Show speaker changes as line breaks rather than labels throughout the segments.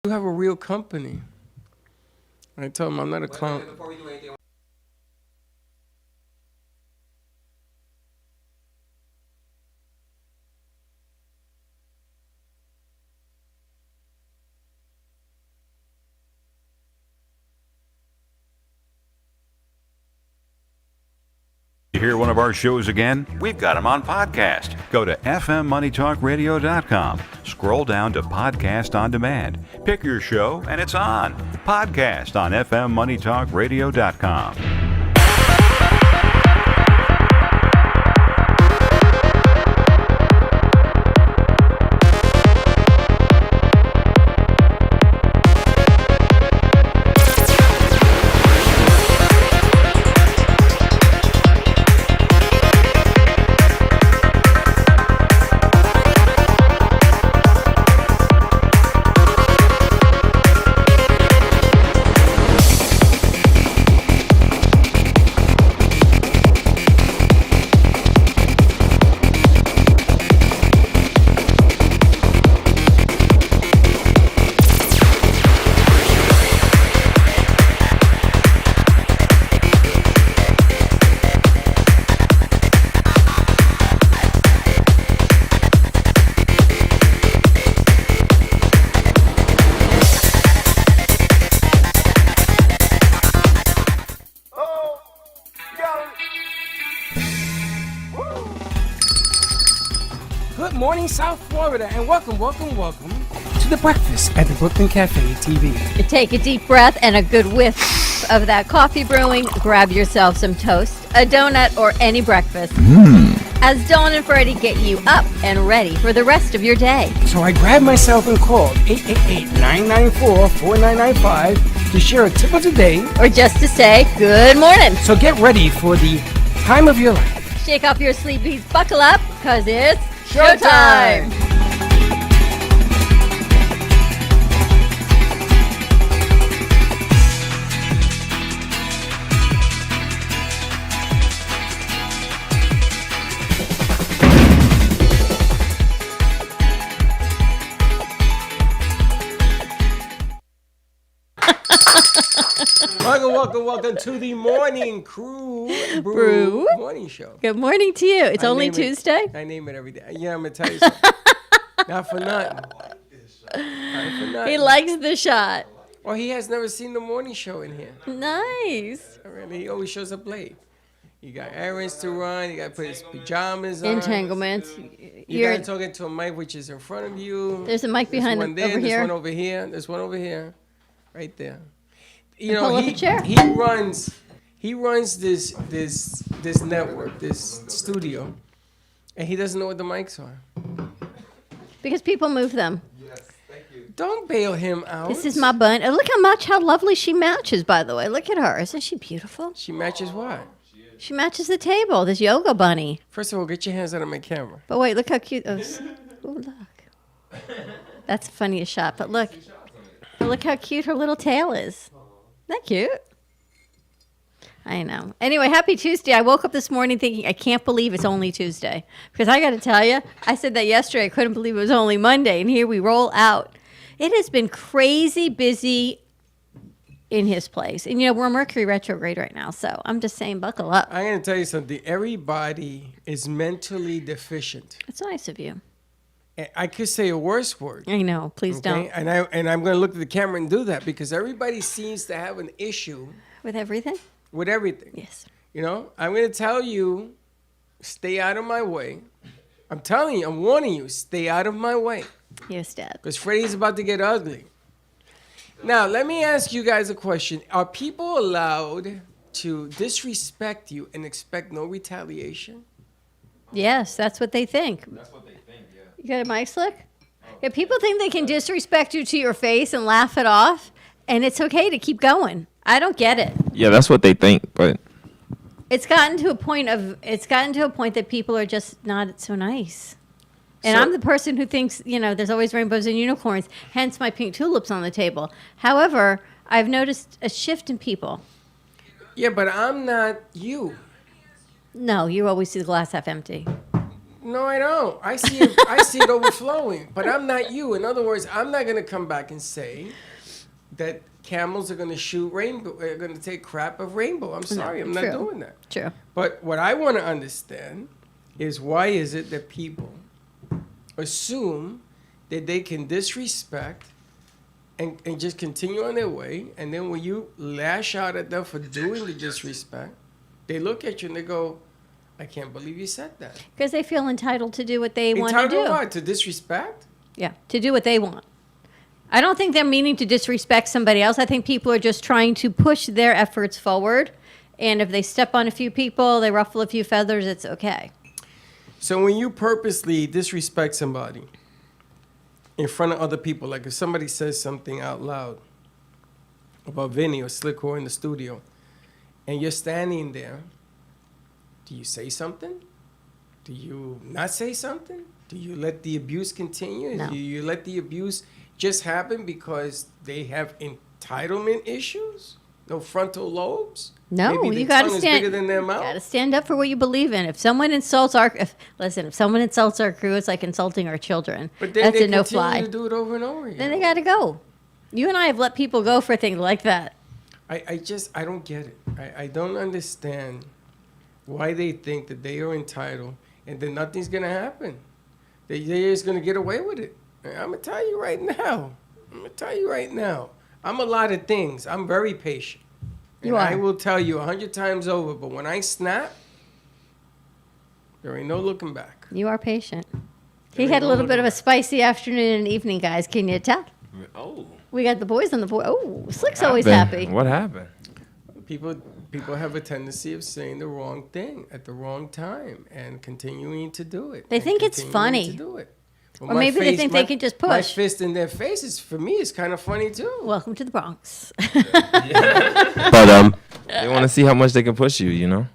You have a real company. I told him I'm not a clown.
Before we do anything,
To hear one of our shows again, we've got them on podcast. Go to fmmoneytalkradio.com. Scroll down to Podcast on Demand. Pick your show, and it's on. Podcast on fmmoneytalkradio.com.
Good morning, South Florida, and welcome to the breakfast at the Brooklyn Cafe TV.
Take a deep breath and a good whiff of that coffee brewing. Grab yourself some toast, a donut, or any breakfast. As Dawn and Freddie get you up and ready for the rest of your day.
So I grabbed myself and called 888-994-4995 to share a tip of the day.
Or just to say good morning.
So get ready for the time of your life.
Shake off your sleepies, buckle up, because it's
Showtime! Welcome to the Morning Brew Morning Show.
Good morning to you. It's only Tuesday.
I name it every day. Yeah, I'm going to tell you something. Not for nothing.
He likes the shot.
Well, he has never seen the morning show in here.
Nice.
Really, he always shows up late. You got errands to run. You got to put his pajamas on.
Entanglements.
You got to talk into a mic which is in front of you.
There's a mic behind
over here. There's one over here. There's one over here. Right there. You know, he runs this network, this studio, and he doesn't know what the mics are.
Because people move them.
yes, thank you.
Don't bail him out.
This is my bun. And look how lovely she matches, by the way. Look at her. Isn't she beautiful?
She matches what?
She matches the table, this yoga bunny.
First of all, get your hands out of my camera.
But wait, look how cute. Oh, look. That's the funniest shot. But look how cute her little tail is. Isn't that cute? I know. Anyway, happy Tuesday. I woke up this morning thinking, I can't believe it's only Tuesday. Because I got to tell you, I said that yesterday. I couldn't believe it was only Monday. And here we roll out. It has been crazy busy in his place. And, we're Mercury retrograde right now. So I'm just saying, buckle up.
I'm going to tell you something. Everybody is mentally deficient.
It's nice of you.
I could say a worse word.
I know. Please don't.
And I'm going to look at the camera and do that because everybody seems to have an issue.
With everything?
With everything.
Yes.
I'm going to tell you, stay out of my way. I'm telling you, I'm warning you, stay out of my way.
Yes, Dad.
Because Freddie's about to get ugly. Now, let me ask you guys a question. Are people allowed to disrespect you and expect no retaliation?
Yes, that's what they think.
That's what they think, yeah.
You got a mic slick? Yeah, people think they can disrespect you to your face and laugh it off, and it's okay to keep going. I don't get it.
Yeah, that's what they think, but
It's gotten to a point that people are just not so nice. And
So-
I'm the person who thinks, there's always rainbows and unicorns, hence my pink tulips on the table. However, I've noticed a shift in people.
Yeah, but I'm not you.
No, you always see the glass half empty.
No, I don't. I see it. I see it overflowing. But I'm not you. In other words, I'm not gonna come back and say that camels are gonna shoot rainbow. Are gonna take crap of rainbow. I'm sorry. I'm not
true.
doing that.
True.
But what I want to understand is why is it that people assume that they can disrespect and just continue on their way, and then when you lash out at them for doing the disrespect, they look at you and they go, I can't believe you said that.
Because they feel entitled to do what they want to
Entitled
do.
what? To disrespect?
Yeah, to do what they want. I don't think they're meaning to disrespect somebody else. I think people are just trying to push their efforts forward. And if they step on a few people, they ruffle a few feathers, it's okay.
So when you purposely disrespect somebody in front of other people, like if somebody says something out loud about Vinny or Slick or in the studio, and you're standing there, do you say something? Do you not say something? Do you let the abuse continue?
No.
Do you let the abuse just happen because they have entitlement issues? No frontal lobes?
No,
Maybe the
you got to
tongue is
stand.
bigger than their mouth?
Got to stand up for what you believe in. If someone insults our, if someone insults our crew, it's like insulting our children.
But then
That's
they
a no
continue
fly.
to do it over and over again.
Then they got to go. You and I have let people go for things like that.
I don't get it. I don't understand why they think that they are entitled and that nothing's going to happen. They're just going to get away with it. I'm going to tell you right now. I'm a lot of things. I'm very patient.
You
And
are.
I will tell you 100 times over, but when I snap, there ain't no looking back.
You are patient.
There
He had
ain't
a
no
little bit
looking
of a
back.
spicy afternoon and evening, guys. Can you tell?
Oh.
We got the boys on the board. Oh, Slick's
What
always
happened?
happy.
What happened?
People have a tendency of saying the wrong thing at the wrong time and continuing to do it.
They
and
think it's
continuing
funny.
to do it. Well,
Or
my
maybe they think they can just
My
push.
fist in their faces, for me, is kind of funny too.
Welcome to the Bronx.
But they want to see how much they can push you. You know.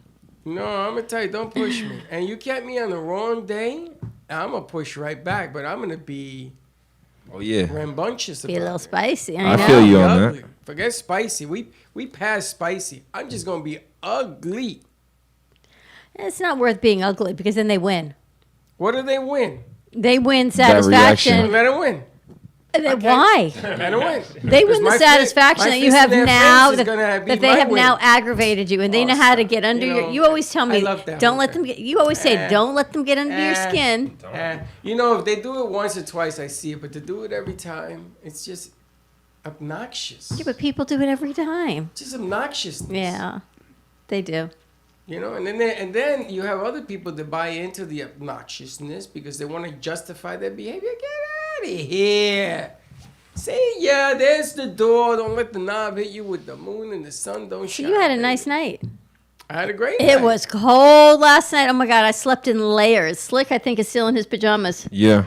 No, I'm gonna tell you, don't push me. And you catch me on the wrong day, I'm gonna push right back. But I'm gonna be
Oh yeah.
rambunctious
Be a
about
little
it.
spicy.
I
I know.
feel you
Be
on that.
ugly. Forget spicy. We passed spicy. I'm just gonna be ugly.
It's not worth being ugly because then they win.
What do they win?
They win
reaction.
satisfaction.
Let them win.
And then
Okay.
why?
Let them win.
They win the
my
satisfaction
my
that you
fist in
have
their
now,
face is gonna be
that they
my
have
win.
now aggravated you, and they
Oh,
know how to
stop.
get under
You
your.
know,
You always tell
I
me,
love that
don't
whole
let them
thing.
get. You always say, don't let them get under your skin.
You know, if they do it once or twice, I see it. But to do it every time, it's just obnoxious.
Yeah, but people do it every time.
Just obnoxiousness.
Yeah, they do.
You know, and then you have other people that buy into the obnoxiousness because they want to justify their behavior. Get out of here. See ya, there's the door. Don't let the knob hit you with the moon and the sun don't
So
shine.
you had a
baby.
nice night.
I had a great
It
night.
was cold last night. Oh my God, I slept in layers. Slick, I think, is still in his pajamas.
Yeah.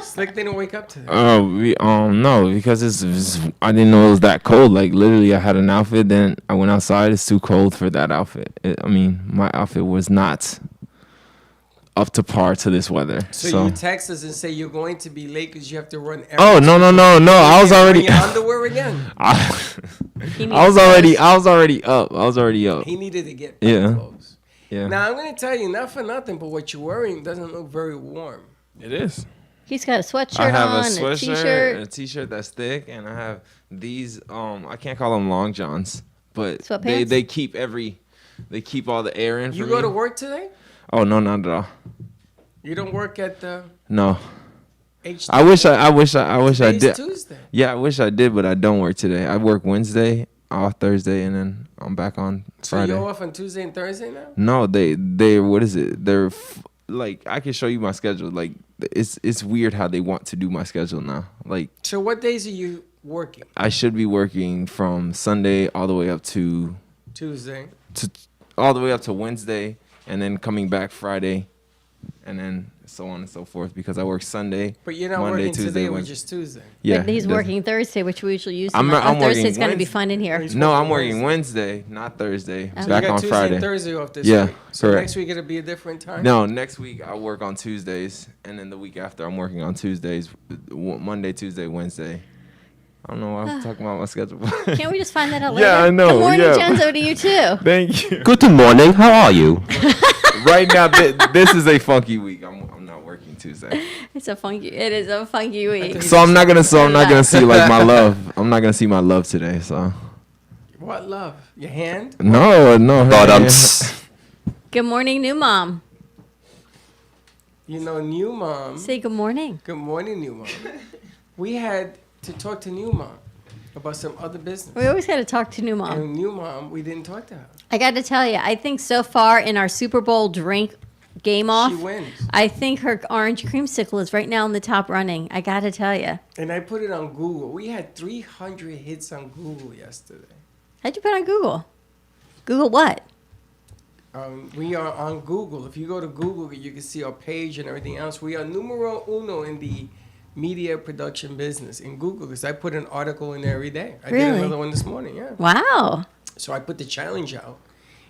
Slick didn't wake up to that.
No, because it's I didn't know it was that cold. Like literally, I had an outfit, then I went outside. It's too cold for that outfit. My outfit was not up to par to this weather.
So you text us and say you're going to be late because you have to run.
Oh no! I was already.
Your underwear again.
He
I was already up.
He needed to get
Yeah.
clothes.
Yeah.
Now I'm going to tell you, not for nothing, but what you're wearing doesn't look very warm.
It is.
He's got a sweatshirt
I have
on,
a
a
sweatshirt,
t-shirt.
a t-shirt that's thick, and I have these. I can't call them long johns, but
Sweatpants?
they keep all the air in.
You
for
go
me.
to work today?
Oh no, not at all.
You don't work at the
No.
H.
I wish I
Today's
did.
Tuesday.
Yeah, I wish I did, but I don't work today. I work Wednesday, off Thursday, and then I'm back on
So
Friday.
you're off on Tuesday and Thursday now?
No, they what is it? They're like I can show you my schedule. Like it's weird how they want to do my schedule now. Like
So what days are you working?
I should be working from Sunday all the way up to
Tuesday.
all the way up to Wednesday, and then coming back Friday, and then so on and so forth because I work Sunday.
But you're not
Monday,
working
Tuesday,
today,
Wednesday.
which is Tuesday.
Yeah,
But he's
it does.
working Thursday, which we usually use.
I'm
on
working
Thursday's going to be
Wednesday.
fun in here.
He's
No, I'm
working
working Wednesday, not Thursday.
So
So
Back
you got
on
Tuesday
Friday.
and Thursday off this
Yeah,
week. So
correct.
next week it'll be a different time?
No, next week I work on Tuesdays, and then the week after I'm working on Tuesdays, Monday, Tuesday, Wednesday. I don't know why I'm talking about my schedule.
Can't we just find that out later?
Yeah, I know,
Good morning,
yeah.
Genzo, to you too.
Thank you.
Good morning. How are you?
right now, this is a funky week. I'm not working Tuesday,
It is a funky week.
so I'm not gonna see like my love. I'm not gonna see my love today. So
What love? Your hand?
no.
Good morning, new mom.
You know, new mom.
Say good morning.
Good morning, new mom. We had to talk to new mom about some other business.
We always got to talk to new mom.
And new mom, we didn't talk to her.
I got to tell you, I think so far in our Super Bowl drink game off,
She wins.
I think her orange creamsicle is right now in the top running. I got to tell you.
And I put it on Google. We had 300 hits on Google yesterday.
How'd you put on Google? Google what?
We are on Google. If you go to Google, you can see our page and everything else. We are numero uno in the media production business in Google because I put an article in there every day. I
Really?
did another one this morning, yeah.
Wow.
So I put the challenge out.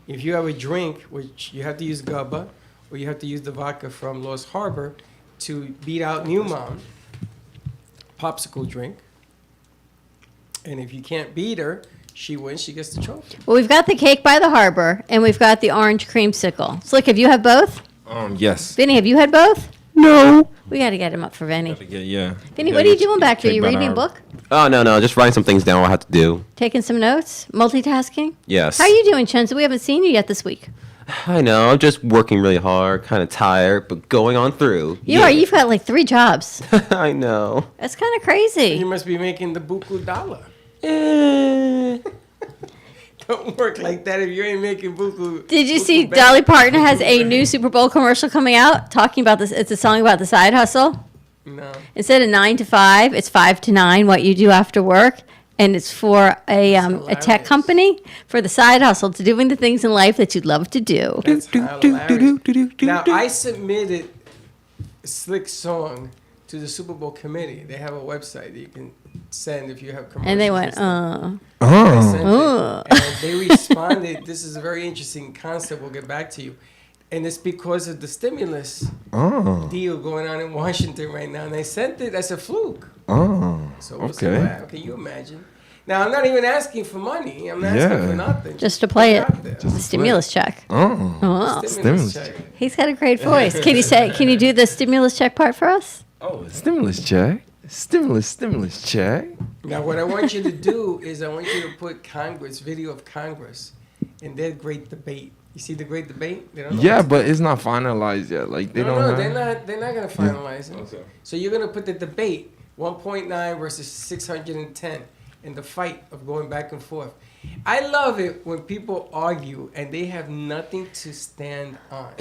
If you have a drink, which you have to use Gubba, or you have to use the vodka from Lost Harbor to beat out New Mom, popsicle drink. And if you can't beat her, she wins, she gets the trophy.
Well, we've got the cake by the harbor, and we've got the orange creamsicle. Slick, have you had both?
Yes.
Vinny, have you had both?
No.
We got to get him up for Vinny.
Yeah.
Vinny, what are you doing back there? You reading a book?
Oh, no, just writing some things down what I have to do.
Taking some notes? Multitasking?
Yes.
How are you doing, Chenza? We haven't seen you yet this week.
I know, I'm just working really hard, kind of tired, but going on through.
You are. You've got like 3 jobs.
I know.
That's kind of crazy.
You must be making the buku dollar.
Eh.
Don't work like that if you ain't making buku.
Did you
buku
see
bag.
Dolly Parton has a new Super Bowl commercial coming out talking about this? It's a song about the side hustle.
No.
Instead of 9 to 5, it's 5 to 9, what you do after work. And it's for a tech
hilarious.
company for the side hustle to doing the things in life that you'd love to do.
That's hilarious. Now, I submitted Slick's song to the Super Bowl committee. They have a website that you can send if you have commercials.
And they went,
stuff.
oh.
I sent
Oh.
it, and they responded, this is a very interesting concept, we'll get back to you. And it's because of the stimulus deal going on in Washington right now. And they sent it as a fluke. So we'll see
Okay.
what happens. Can you imagine? Now, I'm not even asking for money. I'm not asking for nothing.
Just to play it.
Put out there.
The stimulus check.
Oh.
Oh.
Stimulus
Stimulus
check.
He's got a great voice. Can you do the stimulus check part for us?
Oh, stimulus check. Stimulus check.
Now, what I want you to do is I want you to put Congress, video of Congress, in their great debate. You see the great debate? They don't know
Yeah,
what's-
but it's not finalized yet. Like they
No,
don't. have...
they're not going to finalize it.
Okay.
So you're going to put the debate, 1.9 versus 610, and the fight of going back and forth. I love it when people argue and they have nothing to stand on.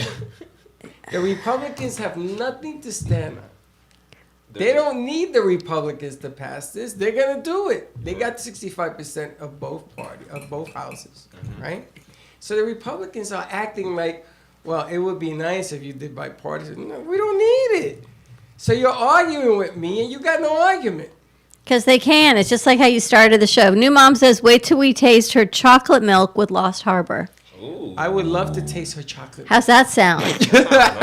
The Republicans have nothing to stand on. They don't need the Republicans to pass this. They're gonna do it. They got 65% of both houses, right? So the Republicans are acting like, well, it would be nice if you did bipartisan. No, we don't need it. So you're arguing with me, and you got no argument.
Because they can. It's just like how you started the show. New mom says, wait till we taste her chocolate milk with Lost Harbor.
I would love to taste her chocolate.
How's that sound?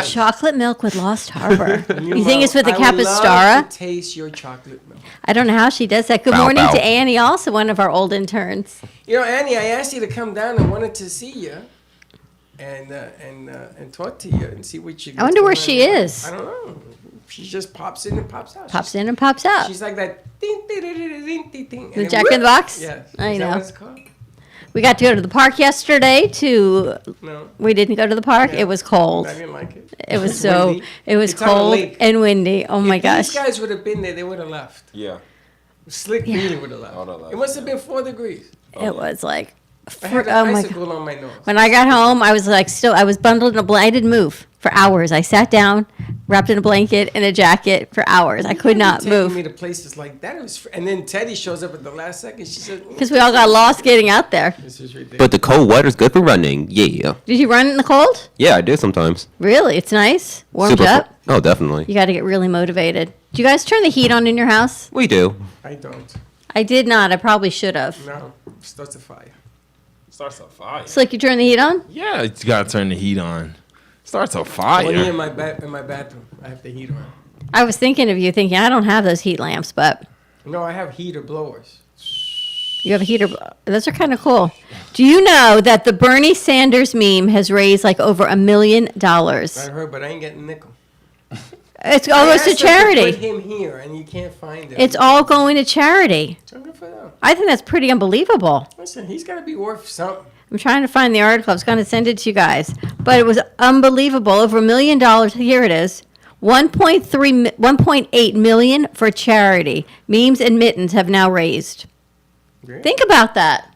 Chocolate milk with Lost Harbor.
New
You think
Mom,
it's with the
I would love
Capistara?
to taste your chocolate milk.
I don't know how she does that. Good
Bow,
morning
bow.
to Annie, also one of our old interns.
You know, Annie, I asked you to come down and wanted to see you and talk to you and see what you.
I wonder where she is.
I don't know. She just pops in and pops out.
Pops in and pops out.
She's like that. Ding, ding, ding, ding, ding, ding, ding,
The
and
Jack
then
in the Box?
Yeah,
I
is that
know.
what it's called?
We got to go to the park yesterday to,
No,
we didn't go to the park.
Yeah.
It was cold.
I didn't like it.
It was
It's
so,
windy.
it was
It's on a
cold
lake.
and windy. Oh my
If
gosh.
these guys would have been there, they would have left.
Yeah.
Slick really would have left.
I would've left,
It must have been 4 degrees.
It was like,
I had
oh
an
my
icicle on my nose.
When I got home, I was like, I was bundled in a blanket. I didn't move for hours. I sat down, wrapped in a blanket and a jacket for hours. I could not
Taking
move
me to places like that. It was, and then Teddy shows up at the last second. She said,
because we all got lost getting out there.
"This is ridiculous."
But the cold weather's good for running. Yeah.
Did you run in the cold?
Yeah, I do sometimes.
Really? It's nice. Warmed
Super
up.
Oh, definitely.
You got to get really motivated. Do you guys turn the heat on in your house?
We do.
I don't.
I did not. I probably should have.
No, starts a fire.
Starts a fire.
It's like you turn the heat on?
Yeah, you gotta turn the heat on. Starts a
Only
fire.
in my bathroom, I have the heater on.
I was thinking of you thinking, I don't have those heat lamps, but
No, I have heater blowers.
You have a heater. Those are kind of cool. Do you know that the Bernie Sanders meme has raised like over $1 million?
I heard, but I ain't getting a nickel.
It's all goes to
Put
charity.
him here, and you can't find him.
It's all going to charity.
So good for them.
I think that's pretty unbelievable.
Listen, he's got to be worth something.
I'm trying to find the article. I was going to send it to you guys, but it was unbelievable. Over $1 million. Here it is. 1.8 million for charity. Memes and mittens have now raised.
Great.
Think about that.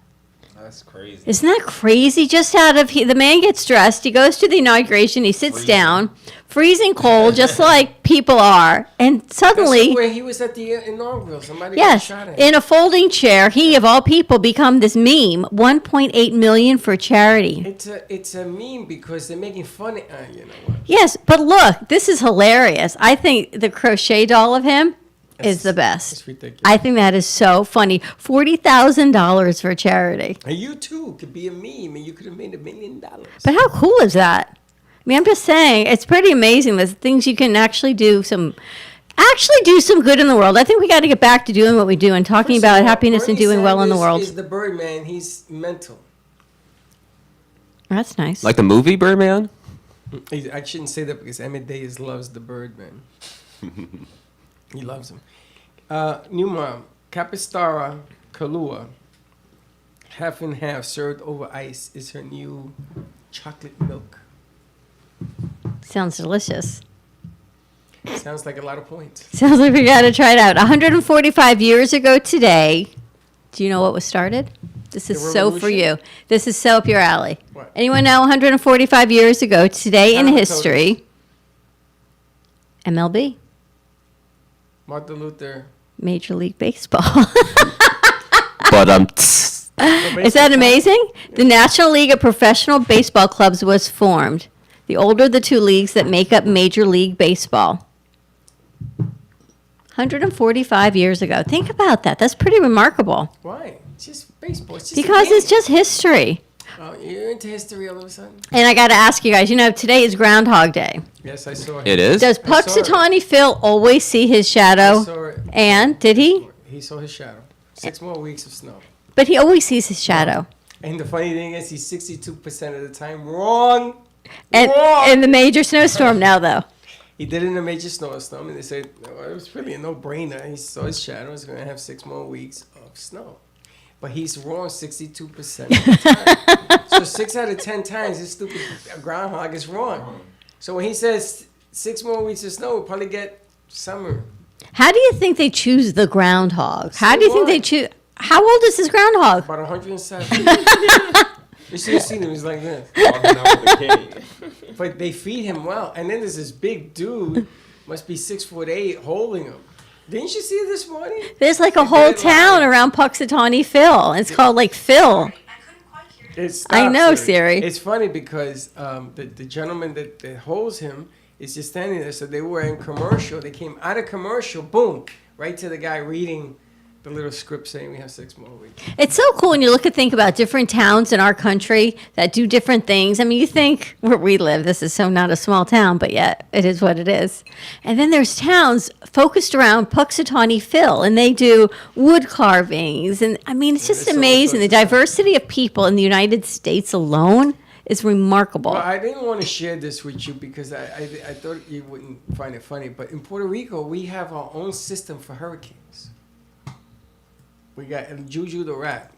That's crazy.
Isn't that crazy? Just out of the man gets dressed, he goes to the inauguration, he sits down, freezing cold, just like people are, and
That's
suddenly,
where he was at the inaugural. Somebody got
yes,
shot at.
in a folding chair, he of all people become this meme. 1.8 million for charity.
It's a meme because they're making fun of you know what?
Yes, but look, this is hilarious. I think the crochet doll of him is the best.
It's ridiculous.
I think that is so funny. $40,000 for charity.
And you too could be a meme, and you could have made $1 million.
But how cool is that? I mean, I'm just saying, it's pretty amazing. There's things you can actually do some good in the world. I think we got to get back to doing what we do and talking
First of
about
all,
happiness and
Bernie
doing well in the
Sanders
world.
Is the Birdman? He's mental.
That's nice.
Like the movie Birdman?
I shouldn't say that because Emmett Days loves the Birdman. He loves him. New mom, Capistara Kalua, half and half, served over ice, is her new chocolate milk.
Sounds delicious.
Sounds like a lot of points.
Sounds like we got to try it out. 145 years ago today, do you know what was started? This is
The
so for
revolution?
you. This is so up your alley.
What?
Anyone know 145 years ago today in
Time of
history? MLB,
Martin Luther.
Major League Baseball.
But
Is that amazing? The National League of Professional Baseball Clubs was formed. The older the two leagues that make up Major League Baseball. 145 years ago. Think about that. That's pretty remarkable.
Why? It's just baseball. It's just
Because it's just history.
Oh, you're into history all of a sudden?
And I got to ask you guys, today is Groundhog Day.
Yes, I saw it.
it is?
Does
I saw it.
Puxatawny Phil always see his
I
shadow?
saw it.
And did he?
He saw his shadow. 6 more weeks of snow.
But he always sees his shadow.
And the funny thing is, he's 62% of the time wrong.
And
Wrong.
in the major snowstorm now, though.
He did it in a major snowstorm, and they said it was really a no-brainer. He saw his shadow. He's going to have 6 more weeks of snow. But he's wrong 62% of the time. So 6 out of 10 times, this stupid groundhog is wrong. So when he says 6 more weeks of snow, we'll probably get summer.
How do you think they choose the groundhog? How
So
do you think
what?
they choose? How old is this groundhog?
About 107. You should have seen him. He's like this. But they feed him well. And then there's this big dude, must be 6'8", holding him. Didn't you see it this morning?
There's like a
They
whole
did it
town
live.
around Puxatawny Phil. It's called like Phil. I know, Siri.
It's funny because the gentleman that holds him is just standing there. So they were in commercial. They came out of commercial, boom, right to the guy reading the little script saying we have 6 more weeks.
It's so cool when you think about different towns in our country that do different things. I mean, you think where we live, this is so not a small town, but yet it is what it is. And then there's towns focused around Puxatawny Phil, and they do wood carvings. And I mean, it's just
there's all
amazing. The
sorts of stuff.
diversity of people in the United States alone is remarkable.
Well, I didn't want to share this with you because I thought you wouldn't find it funny. But in Puerto Rico, we have our own system for hurricanes. We got Juju the rat.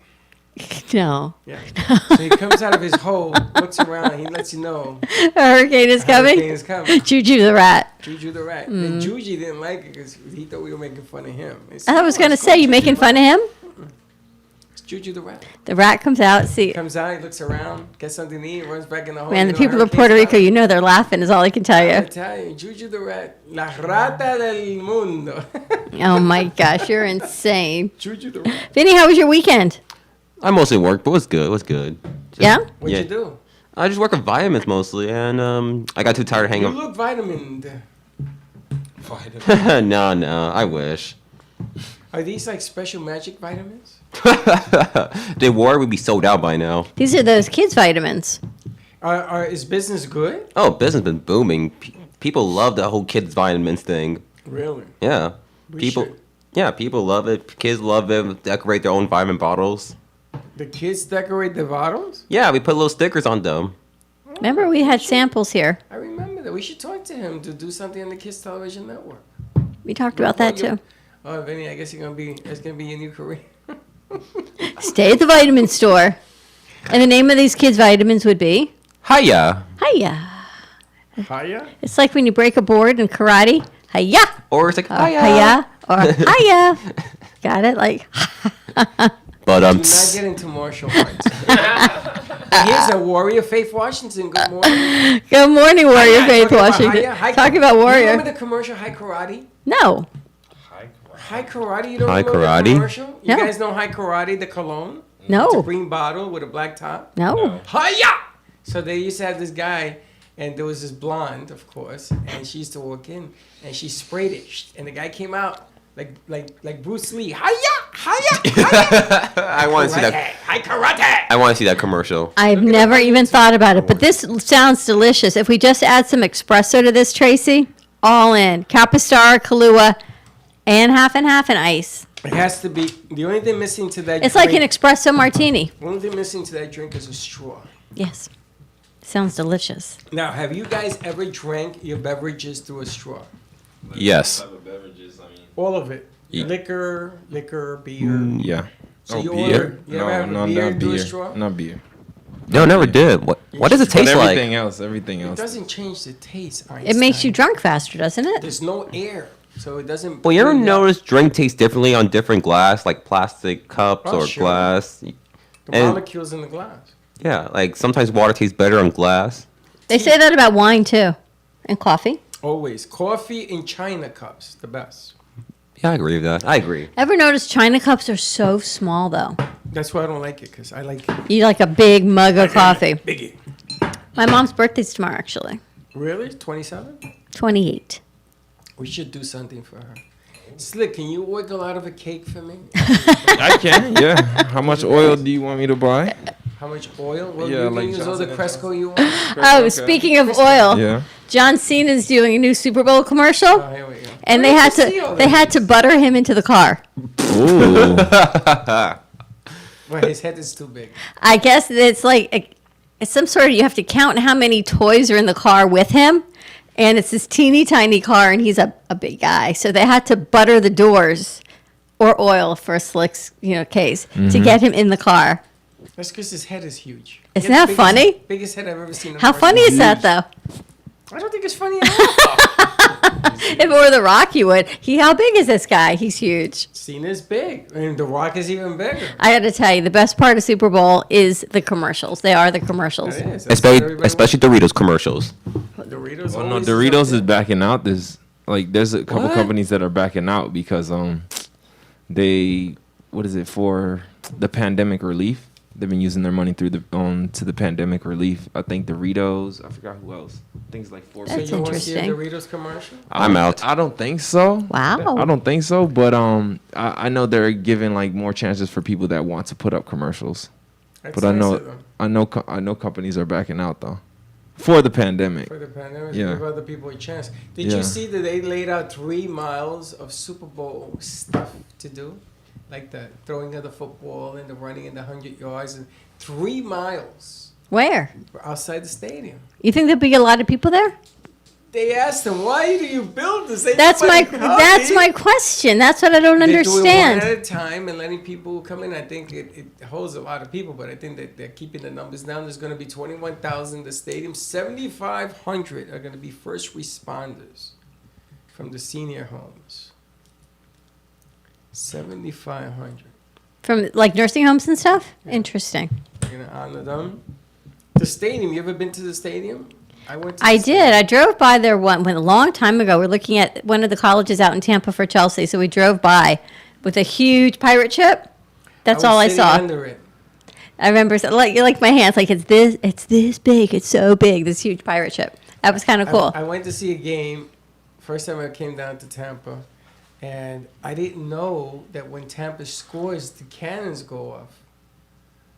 No.
Yeah. So he comes out of his hole, looks around, and he lets you know
A hurricane is
a
coming?
hurricane is coming.
Juju the rat.
Juju the rat. And Juju didn't like it because he thought we were making fun of him.
I was going to say, you making fun of him?
It's Juju the rat.
The rat comes out. See,
Comes out, he looks around, gets something to eat, runs back in the hole.
man,
You
the
know,
people of
hurricane's
Puerto Rico,
coming.
they're laughing is all I can tell
I
you.
tell you, Juju the rat, la rata del mundo.
Oh my gosh, you're insane.
Juju the rat.
Vinny, how was your weekend?
I mostly worked, but it was good. It was good. Just-
Yeah?
What'd
Yeah.
you do?
I just work with vitamins mostly, and I got too tired of
You
hanging.
look vitamined.
No, I wish.
Are these like special magic vitamins?
They were would be sold out by now.
These are those kids' vitamins.
Is business good?
Oh, business been booming. People love the whole kids vitamins thing.
Really?
Yeah,
We
people.
should.
Yeah, people love it. Kids love it. Decorate their own vitamin bottles.
The kids decorate the bottles?
Yeah, we put little stickers on them.
Remember, we had samples here.
I remember that. We should talk to him to do something on the Kids Television Network.
We talked about that too.
Oh, Vinny, I guess it's gonna be your new career.
Stay at the vitamin store. And the name of these kids' vitamins would be?
Hiya.
Hiya.
Hiya?
It's like when you break a board in karate. Hiya.
Or it's like,
Or
hiya.
hiya. Or hiya. Got it? Like,
But
Do not get into martial arts. Here's a warrior, Faith Washington. Good morning.
good morning, Warrior
Hi,
Faith
talking about
Washington.
hiya, hi-
Talking about
You
Warrior.
remember the commercial High Karate?
No.
High Karate? You don't
High
remember
Karate?
the commercial? You
No.
guys know High Karate, the cologne? It's a
No.
green bottle with a black top.
No.
Hiya! So they used to have this guy, and there was this blonde, of course, and she used to walk in, and she sprayed it, and the guy came out like Bruce Lee. Hiya! Hiya! Hiya!
I want to see that.
High Karate!
I want to see that commercial.
I've never even thought about it, but this sounds delicious. If we just add some espresso to this, Tracy, all in. Capistar, Kahlua, and half and ice.
It has to be, the only thing missing to that
It's like an
drink,
espresso martini.
the only thing missing to that drink is a straw.
Yes. Sounds delicious.
Now, have you guys ever drank your beverages through a straw?
Yes.
All of it.
Ye-
Liquor, beer.
Yeah.
So you
beer?
order, you ever have a beer through a straw?
Not beer.
No, never did. What does it
But
taste like?
everything
It
else.
doesn't change the taste,
It makes you
Einstein.
drunk faster, doesn't it?
There's no air, so it doesn't.
Well, you ever
bring up-
notice drink tastes differently on different glass, like plastic cups
Oh,
or
sure.
glass?
the
and-
molecules in the glass?
Yeah, like sometimes water tastes better on glass.
They say that about wine, too. And coffee.
Always coffee in China cups, the best.
Yeah, I agree with that. I agree.
Ever notice China cups are so small, though?
That's why I don't like it, because I like
You like a big mug of coffee.
biggie.
My mom's birthday's tomorrow, actually.
Really, 27?
28.
We should do something for her. Slick, can you wiggle out of a cake for me?
I can, yeah. How much oil do you want me to buy?
How much oil? Well,
Yeah,
you can
like
use all the
Johnson &
Cresco you want.
Oh,
Okay.
speaking of oil,
Yeah.
John Cena's doing a new Super Bowl commercial,
Oh, here we go.
and
Where
they
did
had
you see all
to
this?
butter him into the car.
Ooh.
Well, his head is too big.
I guess it's like it's some sort of you have to count how many toys are in the car with him, and it's this teeny tiny car, and he's a big guy, so they had to butter the doors or oil for Slick's case to get him in the car.
That's because his head is huge.
Isn't
He has
that
the
funny?
Biggest head I've ever seen. in a
How
person.
funny is that, though?
I don't think it's funny at all.
If it were The Rock, you would. How big is this guy? He's huge.
Cena's big, and The Rock is even bigger.
I got to tell you, the best part of Super Bowl is the commercials. They are the commercials.
That is. That's what everybody
Especially Doritos commercials.
wants. Doritos.
Well, no,
always
Doritos
up
is
there.
backing out. There's a couple
What?
companies that are backing out because what is it for the pandemic relief? They've been using their money through to the pandemic relief. I think Doritos. I forgot who else. I think it's like four.
So
That's
you want to see a
interesting.
Doritos commercial?
I'm out.
I don't think so.
Wow.
I don't think so. But I know they're giving like more chances for people that want to put up commercials.
That's
But I
nice
know
of them.
I know companies are backing out though for the pandemic.
For the pandemic,
Yeah.
give other people a chance. Did
Yeah.
you see that they laid out 3 miles of Super Bowl stuff to do? Like the throwing of the football and the running in the 100 yards, and 3 miles
Where?
outside the stadium.
You think there'll be a lot of people there?
They asked him, "Why do you build this?" Ain't
That's
nobody
that's
coming."
my question. That's what I don't
They do it one
understand.
at a time and letting people come in. I think it holds a lot of people, but I think that they're keeping the numbers down. There's going to be 21,000 in the stadium. 7,500 are going to be first responders from the senior homes. 7,500.
From like nursing homes and stuff? Interesting.
We're going to honor them. The stadium. You ever been to the stadium? I went. To the
I
stadium.
did. I drove by there went a long time ago. We're looking at one of the colleges out in Tampa for Chelsea. So we drove by with a huge pirate ship. That's all I
was sitting
saw.
Under it.
I remember like my hands, like it's this big. It's so big, this huge pirate ship. That was kind of cool.
I went to see a game. First time I came down to Tampa, and I didn't know that when Tampa scores, the cannons go off.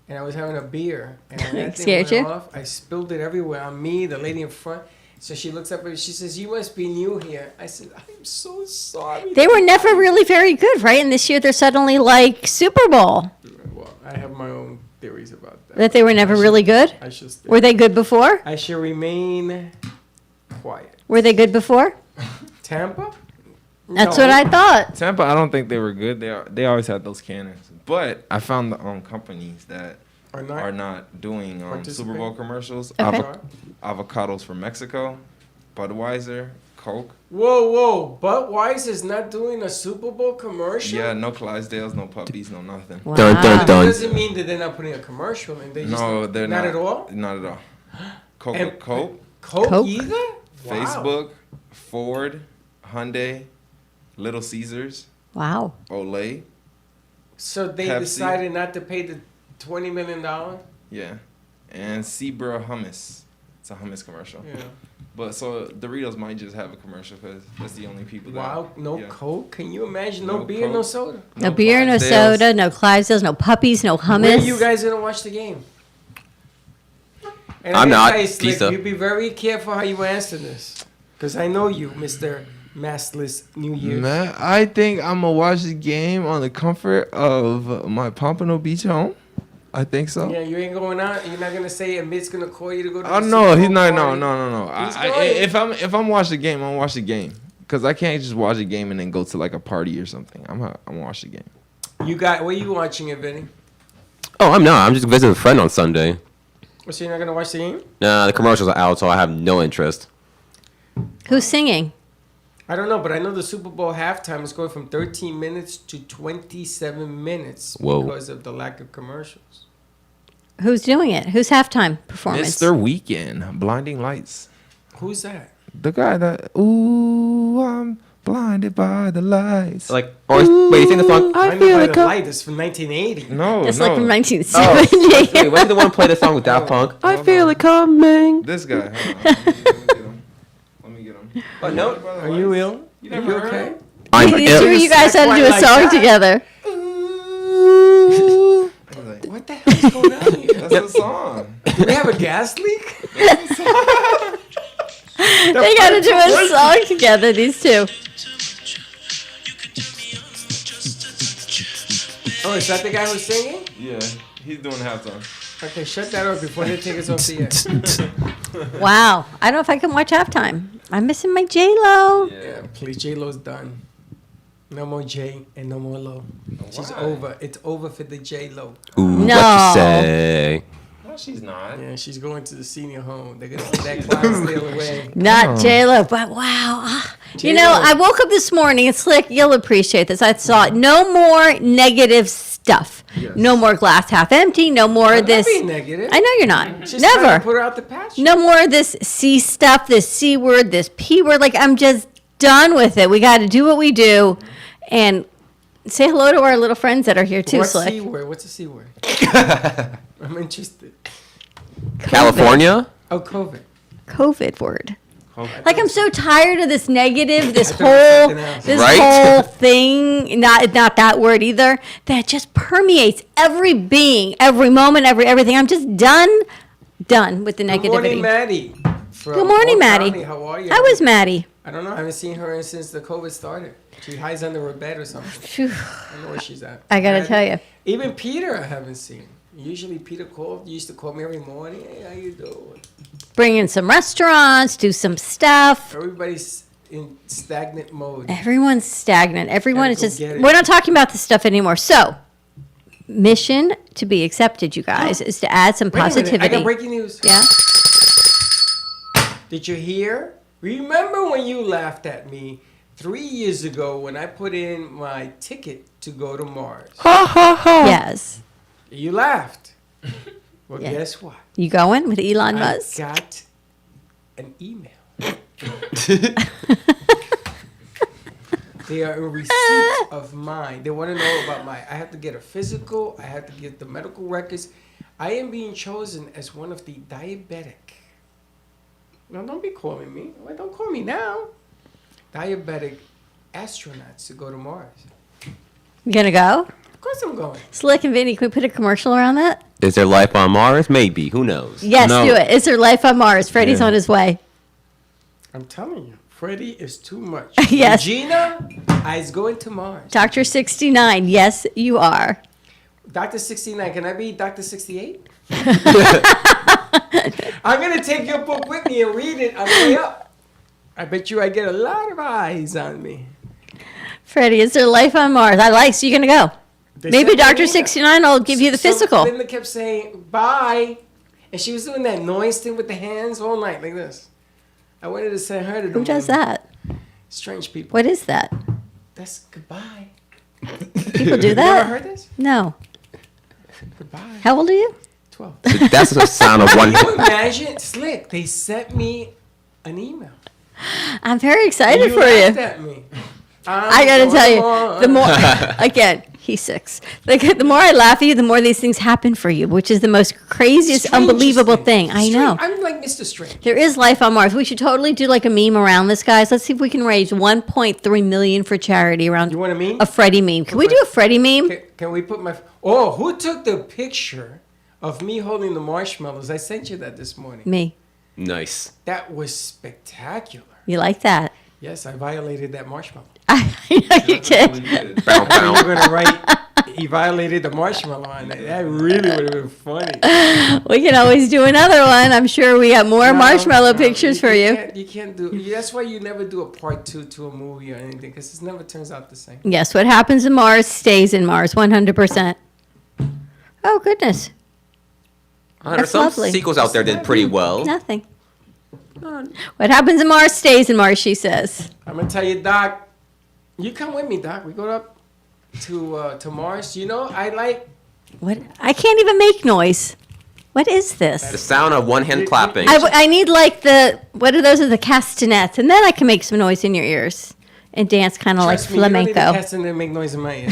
And I was having a beer, and when that thing
Scared
went
you?
off, I spilled it everywhere on me, the lady in front, So she looks up and she says, "You must be new here." I said, "I'm so sorry."
They were never really very good, right? And this year they're suddenly like Super Bowl.
Well, I have my own theories about that.
That they were never really good?
I should stay.
Were they good before?
I should remain quiet.
Were they good before?
Tampa?
That's
No.
what I thought.
Tampa, I don't think they were good. They always had those cannons. But I found the companies that are not doing Super Bowl commercials.
Okay.
Avocados from Mexico, Budweiser, Coke.
Whoa. Budweiser's not doing a Super Bowl commercial?
Yeah, no Clydesdales, no puppies, no nothing.
Wow.
Dun, dun,
That
dun.
doesn't mean that they're not putting a commercial in. They just
No, they're not.
Not at all?
Not at all. Coke,
And-
Coke,
Coke either? Wow.
Facebook, Ford, Hyundai, Little Caesars,
Wow.
Olay.
So they
Pepsi.
decided not to pay the $20 million?
Yeah. And Zebra Hummus. It's a hummus commercial.
Yeah.
But so Doritos might just have a commercial because that's the only people that.
Wow, no
yeah.
Coke? Can you imagine? No
No
beer, no
Coke.
soda.
No beer, no
Clydesdales.
soda, no Clydesdales, no puppies, no hummus.
When are you guys going to watch the game? And
I'm
gonna
not,
tell you, Slick,
Tisa.
you be very careful how you answer this. Because I know you, Mr. Maskless New Year.
Man, I think I'm gonna watch the game on the comfort of my Pompano Beach home. I think so.
Yeah, you ain't going out. You're not gonna say Amit's gonna call you to go to.
Oh
the
no,
Super
he's
Bowl
not. No,
party.
no.
He's going.
If I'm watching the game, I'm gonna watch the game. Cause I can't just watch the game and then go to like a party or something. I'm gonna watch the game.
You got? Where you watching it, Vinny?
Oh, I'm not. I'm just visiting a friend on Sunday.
So you're not gonna watch the game?
Nah, the commercials are out, so I have no interest.
Who's singing?
I don't know, but I know the Super Bowl halftime is going from 13 minutes to 27 minutes
Whoa.
because of the lack of commercials.
Who's doing it? Who's halftime performance?
It's their weekend. Blinding Lights.
Who's that?
The guy that ooh, I'm blinded by the lights.
Like, wait, you think the song?
I
Blinded
feel
by
it
the Light is from 1980.
No,
Just
no.
like from
Oh,
1970.
wait, when did the one play the song with Daft Punk?
I feel it
coming.
This guy. Hold on. Let me get him.
Oh, no? Are you ill?
You
Are
never
you
heard
okay?
it?
I'm
You two, you guys had to do a
Like
song
that.
together.
Ooh. I was like,
What the hell is going on here?
that's the song.
Do we have a gas leak?
They got to do a song together, these two.
Oh, is that the guy who's singing?
Yeah, he's doing halftime.
Okay, shut that off before they take us off the air.
Wow. I don't know if I can watch halftime. I'm missing my J-Lo.
Yeah, please, J-Lo's done. No more J and no more Lo. She's
Why?
over. It's over for the J-Lo.
Ooh,
No.
what you say?
No, she's not.
Yeah, she's going to the senior home. They're going to take that Clydesdale away.
Not J-Lo, but wow. You know,
J-Lo.
I woke up this morning. It's like, you'll appreciate this. I thought, no more negative stuff.
Yes.
No more glass half empty. No more
I'm
of this.
not being negative.
I know you're not.
Just trying to
Never.
put her out the pasture.
No more of this C stuff, this C word, this P word. Like, I'm just done with it. We got to do what we do. And say hello to our little friends that are here, too,
What's
Slick.
C word? What's a C word? I'm interested.
California?
Oh, COVID.
COVID word.
COVID.
Like, I'm so tired of this negative, this
thought it was
whole,
something else.
this
Right?
whole thing. Not that word either. That just permeates every being, every moment, everything. I'm just done with the
Good morning,
negativity.
Maddie. From
Good morning,
Oak
Maddie.
County. How are you?
I was Maddie.
I don't know. I haven't seen her since the COVID started. She hides under her bed or something.
Phew.
I don't know where she's at.
I gotta
Maddie.
tell you.
Even Peter, I haven't seen. Usually Peter used to call me every morning. Hey, how you doing?
Bring in some restaurants, do some stuff.
Everybody's in stagnant mode.
Everyone's stagnant. Everyone is
Gotta go
just,
get it.
we're not talking about this stuff anymore. So, mission to be accepted, you guys, is to add some
Wait a minute, I
positivity.
got breaking news.
Yeah?
Did you hear? Remember when you laughed at me 3 years ago when I put in my ticket to go to Mars?
Yes.
You laughed. Well,
Yeah.
guess what?
You going with Elon
I
Musk?
got an email. They are in receipt of mine. They want to know about my. I have to get a physical. I have to get the medical records. I am being chosen as one of the diabetic. No, don't be calling me. Well, don't call me now. Diabetic astronauts to go to Mars.
You gonna go?
Of course I'm going.
Slick and Vinny, can we put a commercial around that?
Is there life on Mars? Maybe. Who knows?
Yes,
No.
do it. Is there life on Mars? Freddie's
Yeah.
on his way.
I'm telling you, Freddie is too much.
Yes.
Regina, I's going to Mars.
Dr. 69, yes, you are.
Dr. 69, can I be Dr. 68? I'm going to take your book with me and read it on the way up. I bet you I get a lot of eyes on me.
Freddie, is there life on Mars? So you're going to go.
They
Maybe
sent me an
Dr.
email.
69 will give you the physical.
Linda kept saying, bye. And she was doing that noise thing with the hands all night like this. I wanted to send her to the
Who does
moon.
that?
Strange people.
What is that?
That's goodbye.
People do
You
that?
ever heard this?
No.
Goodbye.
How old are you?
12.
That's the sound of one.
Can you imagine? Slick, they sent me an email.
I'm very excited for
laughed
you.
at me.
I got to tell you, the more, again, he's 6. The more I laugh at you, the more these things happen for you, which is the most craziest, unbelievable thing. I know.
I'm like Mr. Strange.
There is life on Mars. We should totally do like a meme around this, guys. Let's see if we can raise 1.3 million for charity around
You want a meme?
a Freddie meme. Can we do a Freddie meme?
Can we put my... Oh, who took the picture of me holding the marshmallows? I sent you that this morning.
Me.
Nice.
That was spectacular.
You like that?
Yes, I violated that marshmallow.
I know you did.
Bow,
You're
bow.
going to write, he violated the marshmallow on that. That really would have been funny.
We can always do another one. I'm sure we got more marshmallow
No,
pictures for you.
You can't do... That's why you never do a part 2 to a movie or anything, because it never turns out the same.
Yes, what happens in Mars stays in Mars, 100%. Oh, goodness.
There's
That's
some
lovely.
sequels out there did pretty well.
Nothing. What happens in Mars stays in Mars, she says.
I'm going to tell you, Doc, you come with me, Doc. We go up to Mars. You know, I like...
What? I can't even make noise. What is
The
this?
sound of one hand clapping.
I need like what are those? Are the castanets? And then I can make some noise in your ears and dance kind of like
Trust me, you don't need
flamenco.
the cats in there to make noise in my ear.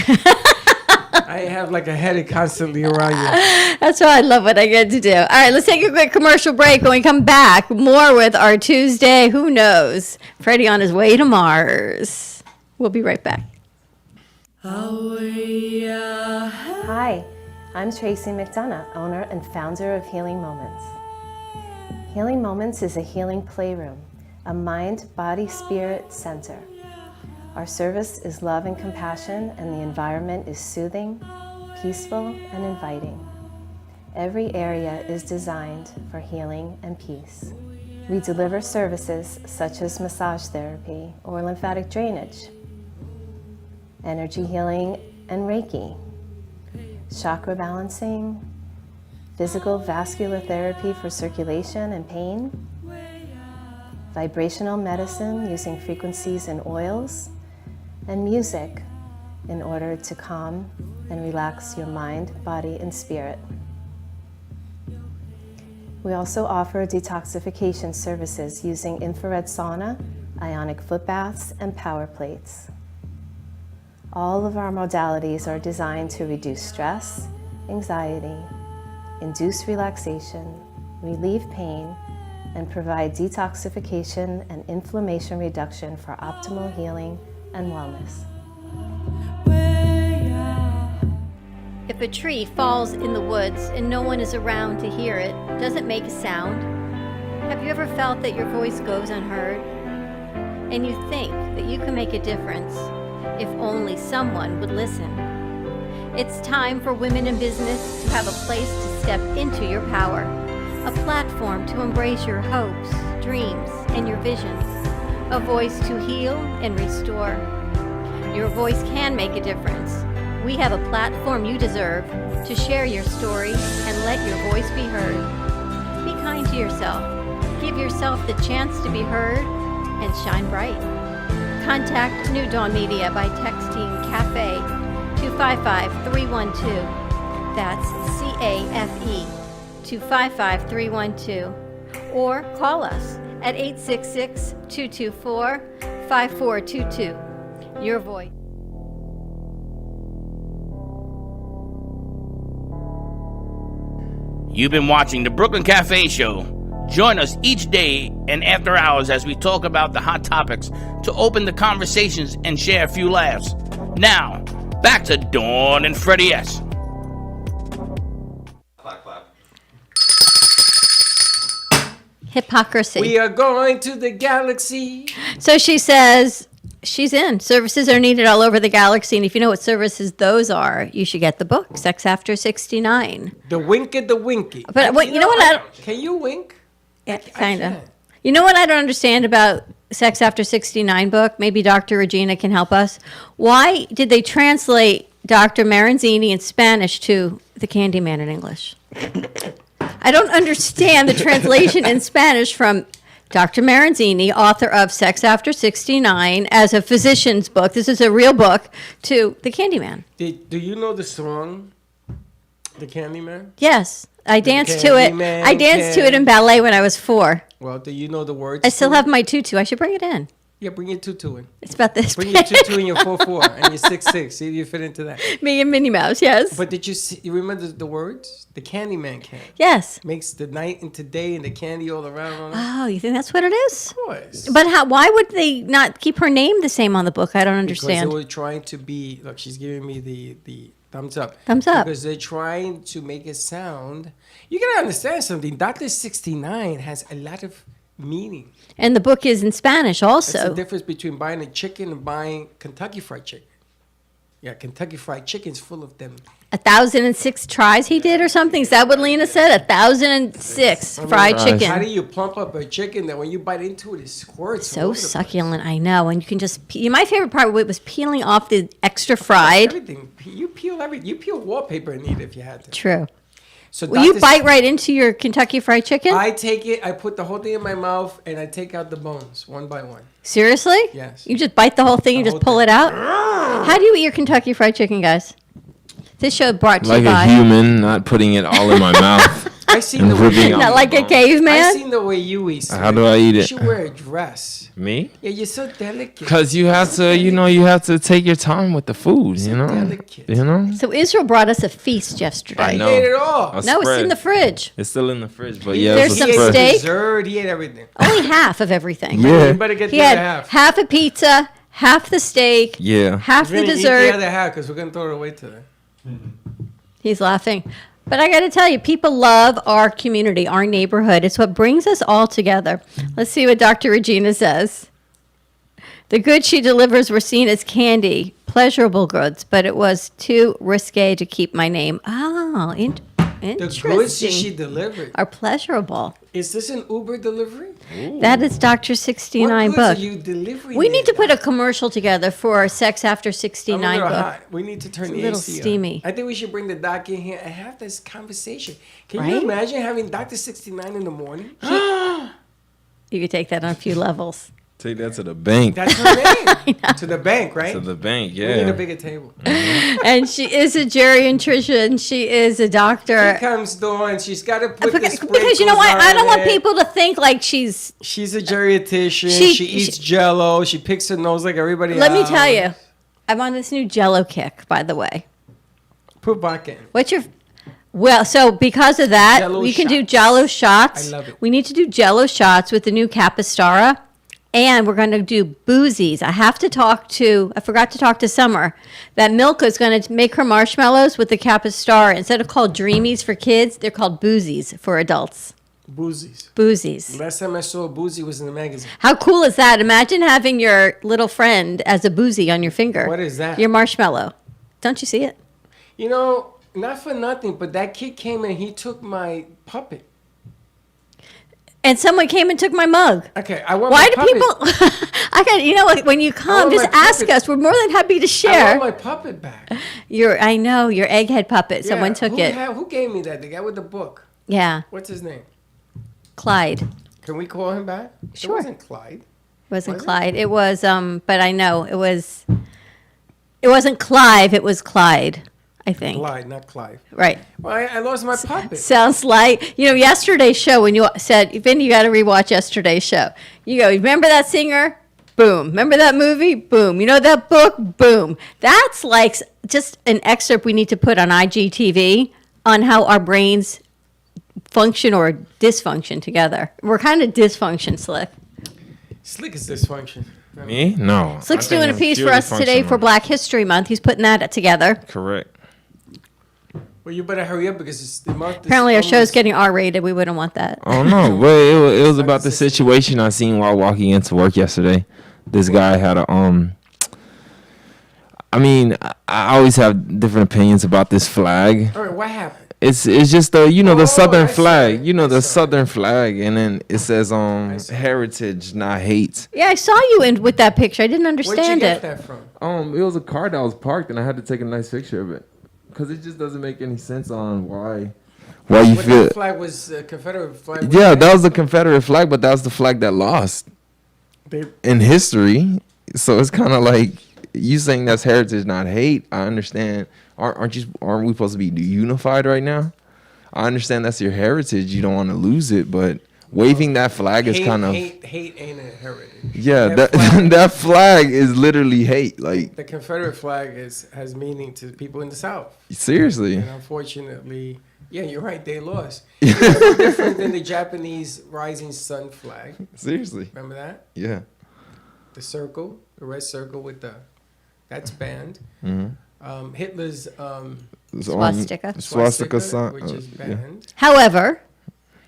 I have like a headache constantly around you.
That's why I love what I get to do. All right, let's take a quick commercial break. When we come back, more with our Tuesday. Who knows? Freddie on his way to Mars. We'll be right back.
Hi, I'm Tracy McDonough, owner and founder of Healing Moments. Healing Moments is a healing playroom, a mind, body, spirit center. Our service is love and compassion, and the environment is soothing, peaceful, and inviting. Every area is designed for healing and peace. We deliver services such as massage therapy or lymphatic drainage, energy healing and Reiki, chakra balancing, physical vascular therapy for circulation and pain, vibrational medicine using frequencies and oils, and music in order to calm and relax your mind, body, and spirit. We also offer detoxification services using infrared sauna, ionic foot baths, and power plates. All of our modalities are designed to reduce stress, anxiety, induce relaxation, relieve pain, and provide detoxification and inflammation reduction for optimal healing and wellness.
If a tree falls in the woods and no one is around to hear it, does it make a sound? Have you ever felt that your voice goes unheard? And you think that you can make a difference if only someone would listen. It's time for women in business to have a place to step into your power, a platform to embrace your hopes, dreams, and your visions, a voice to heal and restore. Your voice can make a difference. We have a platform you deserve to share your story and let your voice be heard. Be kind to yourself. Give yourself the chance to be heard and shine bright. Contact New Dawn Media by texting CAFE to 55312. That's CAFE to 55312. Or call us at 866-224-5422. Your voice.
You've been watching the Brooklyn Cafe Show. Join us each day and after hours as we talk about the hot topics to open the conversations and share a few laughs. Now, back to Dawn and Freddie S.
Clap, clap.
Hypocrisy.
We are going to the galaxy.
So she says she's in. Services are needed all over the galaxy, and if you know what services those are, you should get the book, Sex After 69.
The winky, the winky.
But wait, you know what?
Can you wink?
Yeah,
I
kind of.
can't.
You know what I don't understand about Sex After 69 book? Maybe Dr. Regina can help us. Why did they translate Dr. Maranzini in Spanish to the Candyman in English? I don't understand the translation in Spanish from Dr. Maranzini, author of Sex After 69, as a physician's book. This is a real book, to the Candyman.
Do you know the song, The Candyman?
Yes, I danced to it.
Candyman
I danced to it in ballet when I was 4.
Well, do you know the words?
I still
to it?
have my tutu. I should bring it in.
Yeah, bring your tutu in.
It's about this.
Bring your tutu and your 4'4" and your 6'6". See if you fit into that.
Me and Minnie Mouse, yes.
But did you remember the words? The Candyman can.
Yes.
Makes the night into day and the candy all around.
Oh, you think that's what it is?
Of course.
But why would they not keep her name the same on the book? I don't understand.
Because they were trying to be, look, she's giving me the thumbs up.
Thumbs up.
Because they're trying to make it sound, you gotta understand something. Dr. 69 has a lot of meaning.
And the book is in Spanish
That's the
also.
difference between buying a chicken and buying Kentucky Fried Chicken. Yeah, Kentucky Fried Chicken's full of them.
1,006 tries he did or something? Is that what Lena said? 1,006 fried
Fries.
chicken.
How do you plump up a chicken that when you bite into it, it squirts? all
So
over the place?
succulent, I know. And you can just my favorite part was peeling off the extra fried.
Everything. You peel everything. You peel wallpaper and eat it if you had to.
True.
So
Will you
Dr.
bite right into your Kentucky Fried Chicken?
I take it, I put the whole thing in my mouth, and I take out the bones one by one.
Seriously?
Yes.
You just bite the whole thing and
The
just
whole
pull
thing.
it out? How do you eat your Kentucky Fried Chicken, guys? This show brought to
Like
you
a
by...
human, not putting it all in my mouth.
I seen
And
the way
ripping
you
out
Not
the
like a
bone.
I
caveman?
seen the way you eat.
How do I eat
You
it?
should wear a dress.
Me?
Yeah, you're so delicate.
Because you have to, you have to take your time with the food, you know?
delicate.
You know?
So Israel brought us a feast yesterday.
I
He
know.
ate it all.
A
No, it's in
spread.
the fridge.
It's still in the fridge, but
He-
yeah,
There's
it's
some
a
he ate
spread.
steak.
dessert. He ate everything.
Only half of everything.
Yeah.
You better get
He
the
had
other half.
half a pizza, half the steak,
Yeah.
half
We're
the
gonna eat
dessert.
the other half because we're gonna throw it away today.
He's laughing. But I got to tell you, people love our community, our neighborhood. It's what brings us all together. Let's see what Dr. Regina says. The goods she delivers were seen as candy, pleasurable goods, but it was too risque to keep my name. Oh,
The
interesting.
goods that she delivered.
Are pleasurable.
Is this an Uber delivery?
That is Dr. 69
what goods
book.
are you delivering?
We need to
there?
put a commercial together for our Sex After
I'm a
69
little
book.
hot. We need to turn
It's a
the
little
AC on.
steamy.
I think we should bring the doc in here and have this conversation. Can
Right?
you imagine having Dr. 69 in the morning?
You could take that on a few levels.
Take that to the bank.
That's her name. To the bank, right?
To the bank,
We need a
yeah.
bigger table.
And she is a geriatrician. She is a
She
doctor.
comes door and she's got to put the
Because you know what? I don't want people to think like she's.
She's a geriatrician.
She-
She eats Jello. She picks her nose like everybody
Let me
else.
tell you, I'm on this new Jello kick. By the way,
Put vodka in.
what's your? Well, so because of that,
Jell-O
we can do
shots.
Jello shots.
I love it.
We need to do Jello shots with the new Capistara, and we're going to do boozies. I forgot to talk to Summer. That Milka is going to make her marshmallows with the Capistara. Instead of called Dreamies for kids, they're called boozies for adults.
Boozies.
Boozies.
Last time I saw a boozy was in the magazine.
How cool is that? Imagine having your little friend as a boozy on your finger.
What is that?
Your marshmallow. Don't you see it?
You know, not for nothing, but that kid came and he took my puppet.
And someone came and took my mug.
Okay, I want
Why
my
do
puppet.
people? I got. You know what? When you come,
want
just
my
ask
puppet.
us. We're more than happy to
I
share.
want my puppet back.
I know your egghead puppet. Someone took
who
it.
who gave me that? The guy with the book.
Yeah,
What's his name?
Clyde.
Can we call him back?
Sure.
It wasn't Clyde.
Wasn't
Was it?
Clyde? It was. But I know it was. It wasn't Clive. It was Clyde. I think.
Clyde, not Clive.
Right.
Well, I lost my puppet.
Sounds like yesterday's show when you said, Vinny, you got to rewatch yesterday's show. You go, remember that singer? Boom. Remember that movie? Boom. You know that book? Boom. That's like just an excerpt we need to put on IGTV on how our brains function or dysfunction together. We're kind of dysfunction, Slick.
Slick is dysfunction.
Me? No.
Slick's
I think
doing a
I'm
piece for
purely
us today for
functional.
Black History Month. He's putting that together.
Correct.
Well, you better hurry up because it's the month.
Apparently, our show's getting R-rated. We wouldn't want that.
Oh no, but it was about the situation I seen while walking into work yesterday. This guy had a I mean, I always have different opinions about this flag.
All right, what happened?
It's just the the Southern
I saw
flag,
it. I
the
saw it.
Southern flag, and then it says
saw it.
heritage, not hate.
Yeah, I saw you in with that picture. I didn't
Where'd you
understand
get
it.
that from?
It was a car that was parked, and I had to take a nice picture of it because it just doesn't make any sense on why you
But
feel.
that flag was Confederate flag.
Yeah, that was the Confederate flag, but that was the flag that lost in history. So it's kind of like you saying that's heritage, not hate. I understand. Aren't we supposed to be unified right now? I understand that's your heritage. You don't want to lose it, but waving that flag is kind of
hate ain't a heritage.
yeah.
That
That
flag-
that flag is literally hate. Like
The Confederate flag has meaning to people in the South,
seriously.
and unfortunately, yeah, you're right. They lost. It's no different than the Japanese rising sun flag.
Seriously.
Remember that?
Yeah.
The circle, the red circle with that's banned. Hitler's
Swastika.
sign.
which is banned.
However,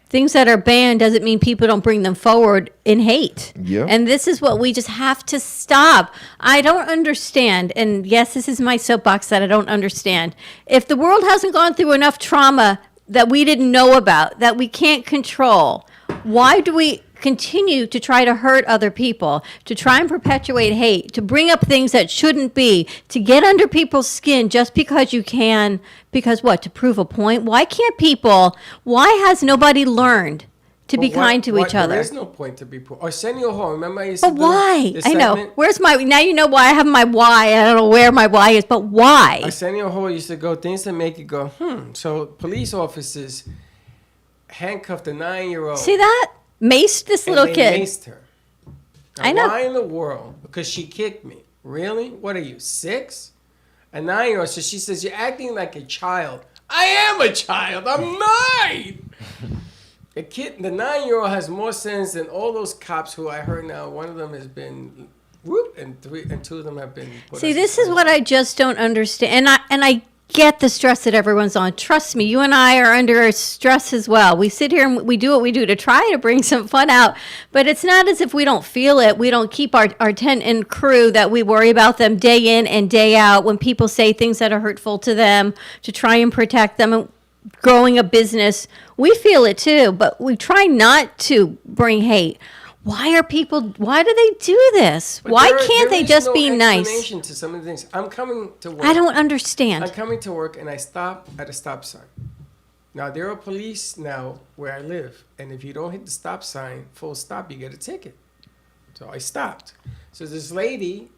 things that are banned doesn't mean people don't bring them forward in hate.
Yeah.
And this is what we just have to stop. I don't understand. And yes, this is my soapbox that I don't understand. If the world hasn't gone through enough trauma that we didn't know about, that we can't control, why do we continue to try to hurt other people, to try and perpetuate hate, to bring up things that shouldn't be, to get under people's skin just because you can, because what, to prove a point? Why has nobody learned to be kind to each other?
There is no point to be poor. Arsenio Hall, remember I used to
But
do
why?
the
I know.
segment?
Where's my, now you know why I have my why. I don't know where my why is, but why?
Arsenio Hall used to go, things that make you go, So police officers handcuffed a 9-year-old.
See that? Maced this
and
little
they
kid.
maced her. Now,
I know.
Why in the world? Because she kicked me. Really? What are you, 6? A 9-year-old. So she says, you're acting like a child. I am a child. I'm 9. The 9-year-old has more sense than all those cops who I heard now. One of them has been whoop, and 2 of them have been.
See, this is what I just don't understand. And I get the stress that everyone's on. Trust me, you and I are under stress as well. We sit here and we do what we do to try to bring some fun out, but it's not as if we don't feel it. We don't keep our tent and crew that we worry about them day in and day out when people say things that are hurtful to them to try and protect them. And growing a business, we feel it too, but we try not to bring hate. Why do they do this?
But
Why
there
can't they
is
just
no
be nice?
explanation to some of the things. I'm coming to work.
I don't understand.
I'm coming to work and I stop at a stop sign. Now there are police now where I live, and if you don't hit the stop sign, full stop, you get a ticket. So I stopped. So this lady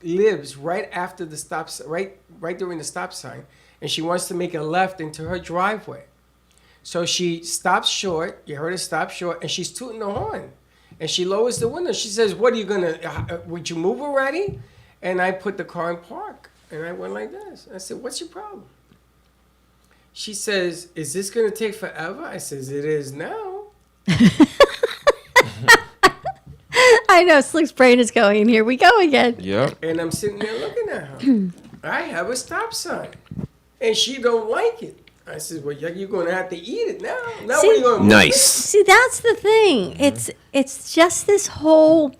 lives right after the stop, right during the stop sign, and she wants to make a left into her driveway. So she stops short. You heard her stop short, and she's tooting the horn. And she lowers the window. She says, "What are you gonna? Would you move already?" And I put the car in park, and I went like this. I said, "What's your problem?" She says, "Is this gonna take forever?" I says, "It is now."
I know Slick's brain is going. Here we go again.
Yep.
And I'm sitting there looking at her. I have a stop sign, and she don't like it. I said, "Well, you're gonna have to eat it now. Now
See-
what are you gonna move
Nice.
See, that's the thing. It's just this whole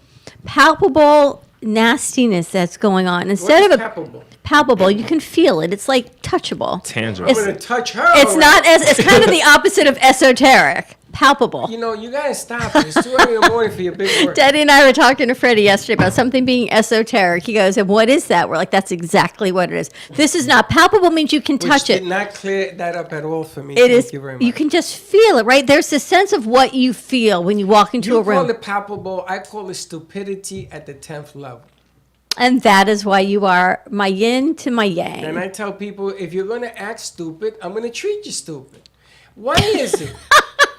palpable nastiness that's going on.
it?
Instead
What
of
is
a
palpable?
palpable, you can feel it. It's like touchable.
Tangible.
I'm gonna touch her.
It's not as it's kind of the opposite of esoteric. Palpable.
You know, you gotta stop it. It's too early in the morning for your big work.
Daddy and I were talking to Freddie yesterday about something being esoteric. He goes, "And what is that?" We're like, "That's exactly what it is. This is not palpable. Means you can
Which
touch it.
did not clear that up at all for me.
It is.
Thank you very much.
You can just feel it, right? There's this sense of what you feel when you walk into
You
a room,
call it palpable. I call it stupidity at the 10th level.
and that is why you are my yin to my yang.
And I tell people, if you're gonna act stupid, I'm gonna treat you stupid. Why is it?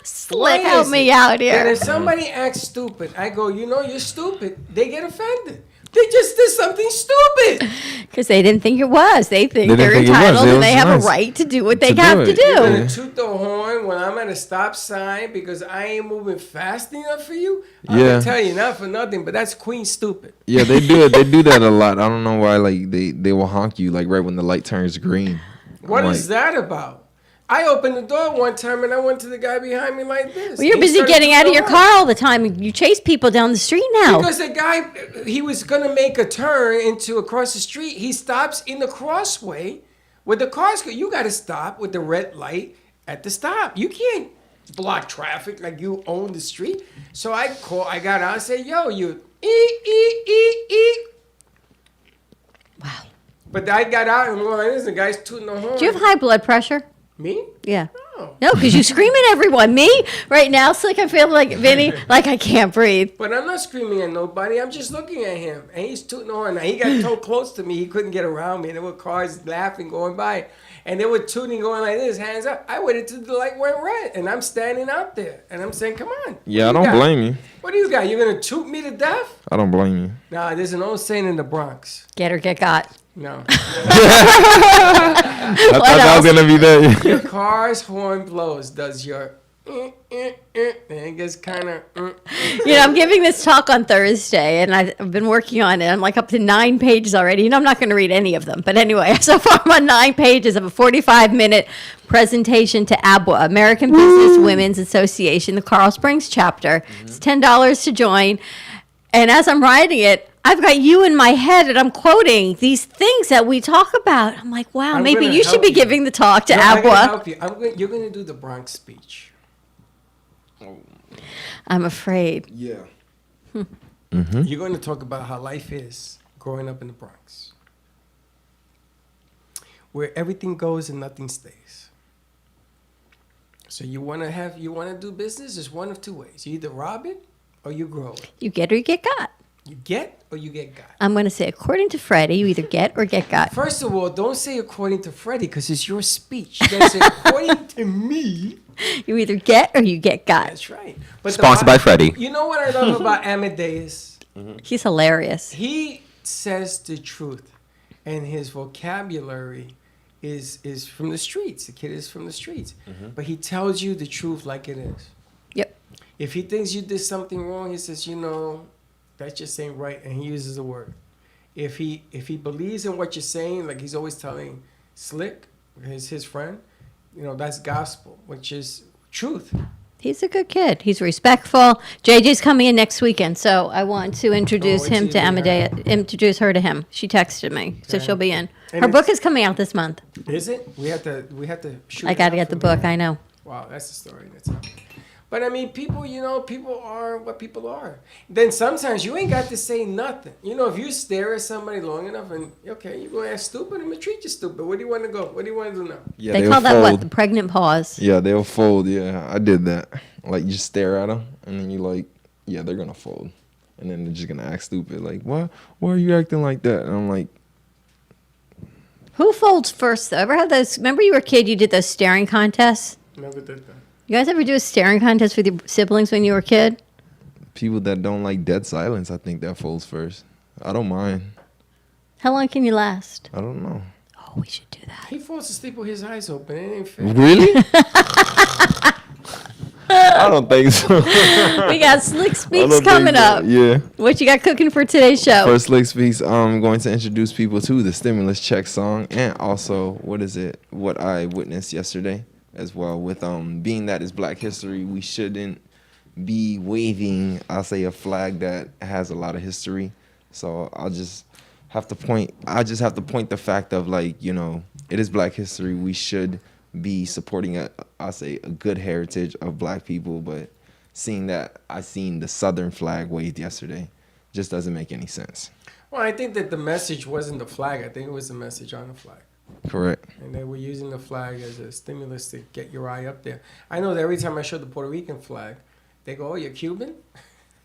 Slick, help
is
me
it
out
that
here.
if somebody acts stupid, I go, you're stupid. They get offended. They just did something stupid.
Because they didn't think it was. They think
They
they're
didn't think it was.
entitled
It
and
was
they have
nice
a right to do what they
to do
have to
it.
do.
You're
Yeah.
gonna toot the horn when I'm at a stop sign because I ain't moving fast enough for you. I'm
Yeah.
gonna tell you, not for nothing, but that's queen stupid.
Yeah, they do it. They do that a lot. I don't know why. Like they will honk you like right when the light turns green.
What
I'm
is that about? I opened the door one time and I went to the guy behind me like this.
Well, you're
He
busy
started
getting
to
out of
go
your
on.
car all the time. You chase people down the street now.
Because the guy, he was going to make a turn into across the street. He stops in the crossway where the cars go. You got to stop with the red light at the stop. You can't block traffic like you own the street. So I got out and said, yo, you,
Wow.
But I got out and going like this. The guy's tooting the horn.
Do you have high blood pressure?
Me?
Yeah.
No.
No, because you scream at everyone. Me, right now, it's like I feel like, Vinny, like I can't breathe.
But I'm not screaming at nobody. I'm just looking at him. And he's tooting the horn. Now, he got so close to me, he couldn't get around me. And there were cars laughing, going by. And they were tooting, going like this, hands up. I waited till the light went red. And I'm standing out there. And I'm saying, come on.
Yeah, I
what do
don't
you got?
blame you.
What do you got? You're going to toot me to death?
I don't blame you.
Nah, there's an old saying in the Bronx.
Get or get got.
No.
I thought that was gonna be that.
Your car's horn blows. Does your... and it gets kind of...
You know, I'm giving this talk on Thursday, and I've been working on it. I'm like up to 9 pages already. You know, I'm not going to read any of them. But anyway, so far I'm on 9 pages of a 45-minute presentation to ABWA, American Business Women's Association, the Carl Springs chapter. It's $10 to join. And as I'm writing it, I've got you in my head, and I'm quoting these things that we talk about. I'm like, wow,
I'm
maybe
gonna
you should
help
be
you.
giving the talk to
No, I'm going to
ABWA.
help you. You're going to do the Bronx speech.
I'm afraid.
Yeah.
You're going to talk about how life is growing up in the Bronx, where everything goes and nothing stays. So you want to do business? There's one of two ways. You either rob it or you grow it.
You get or you get got.
You get or you get got.
I'm going to say, according to Freddie, you either get or get got.
First of all, don't say according to Freddie because it's your speech. You got to say according to me.
You either get or you get got.
That's right. But
Sponsored by Freddie.
You know what I love about Amadeus?
He's hilarious.
He says the truth, and his vocabulary is from the streets. The kid is from the streets, but he tells you the truth like it is.
Yep.
If he thinks you did something wrong, he says, that just ain't right, and he uses the word. If he believes in what you're saying, like he's always telling Slick, his friend, that's gospel, which is truth.
He's a good kid. He's respectful. JJ's coming in next weekend, so I want to introduce
wait
him
till
to
you meet her.
Amadeus. Introduce her to him. She texted me, so
Okay.
she'll be in.
And
Her
it's-
book is coming out this month.
Is it? We have to shoot.
I
it
got
out
to get the
for
book.
me.
I know.
Wow, that's the story. That's how. But I mean, people are what people are. Then sometimes you ain't got to say nothing. If you stare at somebody long enough and, okay, you're going to act stupid, I'm going to treat you stupid. Where do you want to go? What do you want to do now?
Yeah,
They
they'll
call that
fold.
what? The pregnant pause.
Yeah, they'll fold. Yeah, I did that. Like, you just stare at them, and then you like, yeah, they're gonna fold, and then they're just gonna act stupid. Like, why are you acting like that? And I'm like,
Who folds first, though? Ever had those? Remember you were a kid, you did those staring contests?
Never did that.
You guys ever do a staring contest with your siblings when you were a kid?
people that don't like dead silence, I think that folds first. I don't mind.
How long can you last?
I don't know.
Oh, we should do that.
He falls asleep with his eyes open. It ain't fair.
Really? I don't think so.
We got Slick
I
Speaks
don't think
coming
so.
up.
Yeah.
What you got cooking for today's show?
First Slick Speaks, I'm going to introduce people to the stimulus check song and also what I witnessed yesterday as well with being that it's Black History, we shouldn't be waving, I'll say, a flag that has a lot of history. So I just have to point the fact of, like, you know, it is Black History. We should be supporting a good heritage of Black people, but seeing that I seen the Southern flag waved yesterday just doesn't make any sense.
Well, I think that the message wasn't the flag. I think it was the message on the flag.
Correct.
And they were using the flag as a stimulus to get your eye up there. I know that every time I show the Puerto Rican flag, they go, "Oh, you're Cuban?"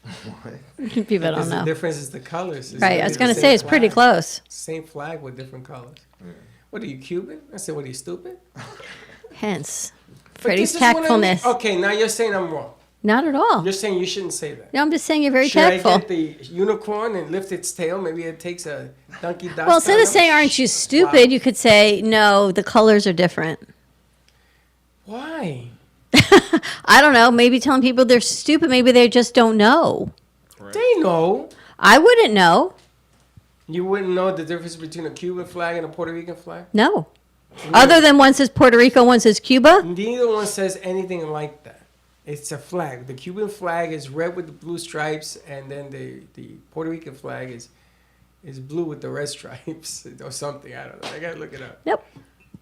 People
Because
don't
the
know.
difference is the colors. It's
Right, I was
the
going to
same
say it's pretty
flag.
close.
Same flag with different colors. What are you, Cuban? I said, what are you, stupid?
Hence,
But
Freddie's
this is what I mean.
tactfulness.
Okay, now you're saying I'm wrong.
Not at all.
You're saying you shouldn't say that.
No, I'm just saying you're very
Should
tactful.
I get the unicorn and lift its tail? Maybe it takes a donkey dust.
Well, instead
on
of saying,
them?
aren't you stupid, you could say, no, the colors are different.
Why?
I don't know. Maybe telling people they're stupid. Maybe they just don't know.
They know.
I wouldn't know.
You wouldn't know the difference between a Cuban flag and a Puerto Rican flag?
No. Other than one says Puerto Rico, one says Cuba.
Neither one says anything like that. It's a flag. The Cuban flag is red with the blue stripes, and then the Puerto Rican flag is blue with the red stripes or something. I don't know. I gotta look it up.
Nope.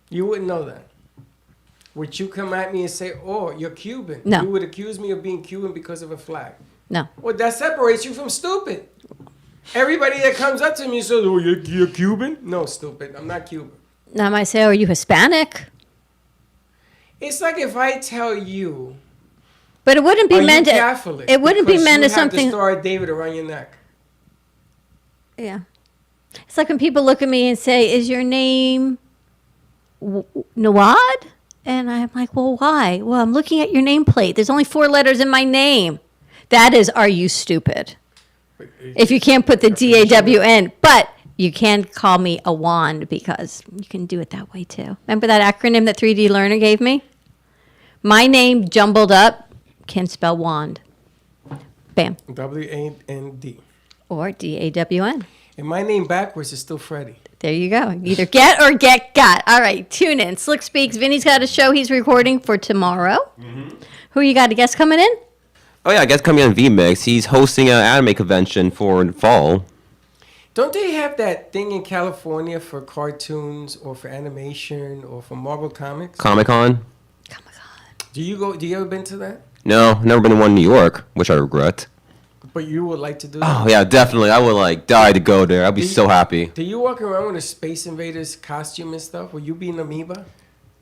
You wouldn't know that. Would you come at me and say, "Oh, you're Cuban"?
No.
You would accuse me of being Cuban because of a flag.
No.
Well, that separates you from stupid. Everybody that comes up to me says, "Oh, you're Cuban." No, stupid. I'm not Cuban.
Now I might say, "Are you Hispanic?"
It's like if I tell you,
But it wouldn't be
"Are you
meant.
Catholic?"
It wouldn't be
Because
meant
you
as
have
something.
the Star of David around your neck.
Yeah. It's like when people look at me and say, "Is your name Nawad?" And I'm like, "Well, why?" "Well, I'm looking at your nameplate. There's only 4 letters in my name." That is, are you stupid? If you can't put the DAWN, but you can call me a wand because you can do it that way too. Remember that acronym that 3D Learner gave me? My name jumbled up can spell wand. Bam.
WAND.
Or DAWN.
And my name backwards is still Freddie.
There you go. Either get or get got. All right, tune in. Slick Speaks. Vinny's got a show he's recording for tomorrow. Who you got? A guest coming in?
Oh yeah, I guess coming on VMix. He's hosting an anime convention for fall.
Don't they have that thing in California for cartoons or for animation or for Marvel Comics?
Comic-Con?
Oh my God.
Do you ever been to that?
No, never been to one in New York, which I regret.
But you would like to do that?
Oh yeah, definitely. I would like die to go there. I'd be so happy.
Do you walk around with a Space Invaders costume and stuff? Will you be an amoeba?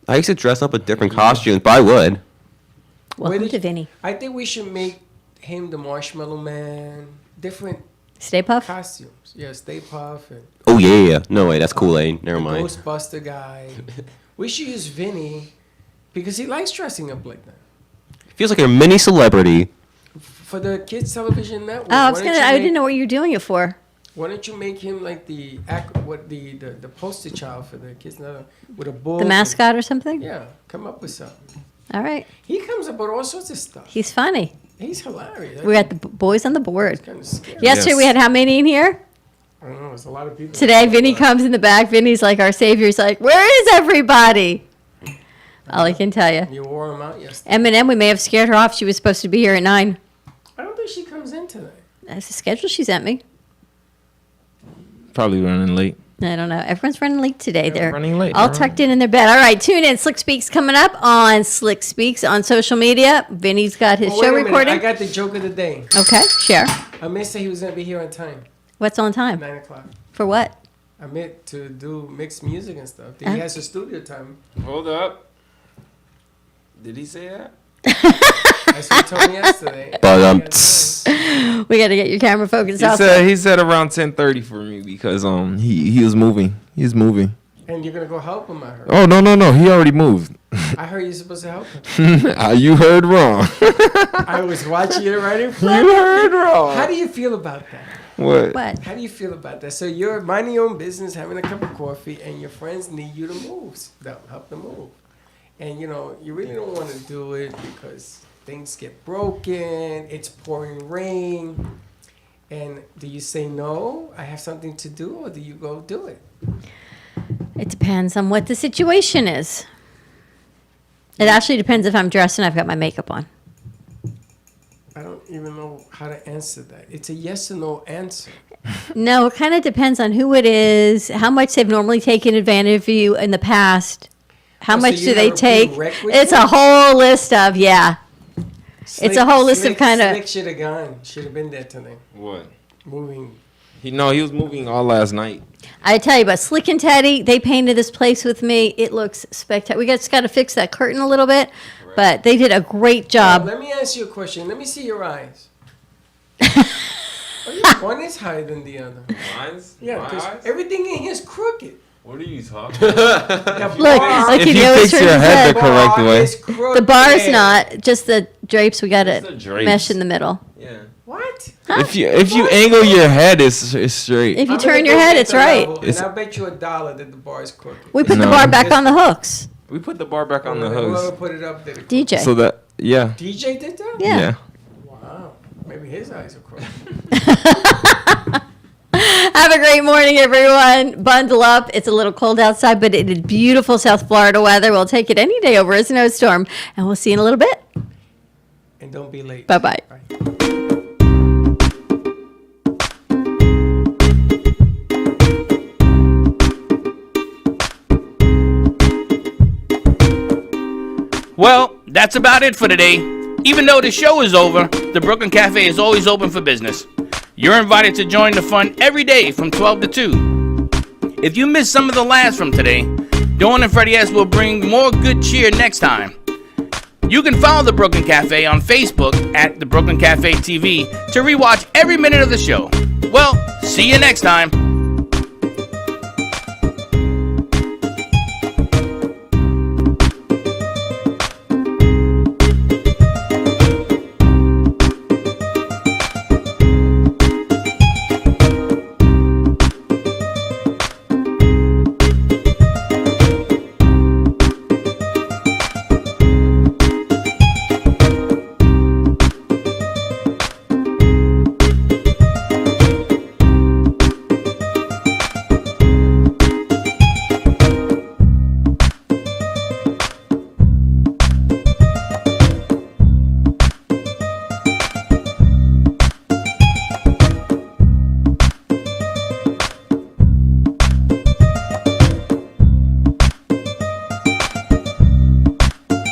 I used to dress up with different costumes, but I would.
Welcome to Vinny.
I think we should make him the Marshmallow Man. Different
Stay Puff?
costumes. Yeah, Stay Puff and
Oh yeah. No way, that's Kool-Aid. Never
the
mind.
Ghostbuster guy. We should use Vinny because he likes dressing up like that.
Feels like a mini celebrity.
For the kids' television network.
Oh,
I
didn't know what you were doing it for.
Why don't you make him like the poster child for the kids network with a bull?
The mascot or something?
Yeah, come up with something.
All right.
He comes up with all sorts of stuff.
He's funny.
He's hilarious.
We got the boys on the board.
Kind of scary.
Yesterday we had how many in here?
I don't know. There's a lot of people.
Today Vinny comes in the back. Vinny's like our savior. He's like, "Where is everybody?" All I can tell you.
You wore him out yesterday.
Eminem, we may have scared her off. She was supposed to be here at 9.
I don't think she comes in today.
That's the schedule she sent me.
Probably running late.
I don't know. Everyone's running late today. They're
running late.
all
They're
tucked in their bed. All right, tune in. Slick Speaks coming up on Slick Speaks on social media. Vinny's got his
Oh, wait
show
a minute.
recording.
I got the joke of the day.
Okay, share.
I meant to say he was going to be here on time.
What's on time?
9 o'clock.
For what?
I meant to do mixed music and stuff. He
Uh.
has a studio time.
Hold up. Did he say that?
That's what he told me yesterday.
But
We got to get your camera focused.
He said around 10:30 for me because he was moving. He's moving.
And you're going to go help him, I heard.
Oh no, he already moved.
I heard you're supposed to help him.
You heard wrong.
I was watching it right in front.
You heard wrong.
How do you feel about that?
What?
What?
How do you feel about that? So you're minding your own business, having a cup of coffee, and your friends need you to move. Help them move. And, you really don't want to do it because things get broken, it's pouring rain. And do you say, no, I have something to do, or do you go do it?
It depends on what the situation is. It actually depends if I'm dressed and I've got my makeup on.
I don't even know how to answer that. It's a yes or no answer.
No, it kind of depends on who it is, how much they've normally taken advantage of you in the past. How
Oh, so
much
you
do they
never
take?
been wrecked with
It's
you?
a whole list of, yeah. It's a whole list of kinda-
Slick should have gone. Should have been there today.
What?
Moving.
He was moving all last night.
I tell you, but Slick and Teddy, they painted this place with me. It looks spectacular. We just got to fix that curtain a little bit, but they did a great job.
Let me ask you a question. Let me see your eyes. One is higher than the other.
Mine's?
Yeah, because everything in here is crooked.
What are you talking
Look, like
If
he
you
always
fix
turns
your
his
head
head.
the correct way.
The bar's not, just the drapes. We got
Just the
to
drapes.
mesh in the middle.
Yeah.
What?
If you angle your head, it's straight.
If you
I'm
turn
gonna
your
go
head,
get
it's
the
right.
level, And I'll bet you $1 that the bar is crooked.
We put the
No.
bar back on the hooks.
We put the bar back on the
Whoever
hooks.
put it up did it.
DJ.
So that
DJ did that?
Yeah.
Wow. Maybe his eyes are crooked.
All Have a great morning, everyone. Bundle up. It's a little cold outside, but it is beautiful South Florida weather. We'll take it any day over a snowstorm. And we'll see you in a little bit.
And don't be late.
Bye-bye.
Bye.
Well, that's about it for today. Even though the show is over, the Brooklyn Cafe is always open for business. You're invited to join the fun every day from 12 to 2. If you missed some of the laughs from today, Dawn and Freddie S will bring more good cheer next time. You can follow the Brooklyn Cafe on Facebook at the Brooklyn Cafe TV to rewatch every minute of the show. Well, see you next time.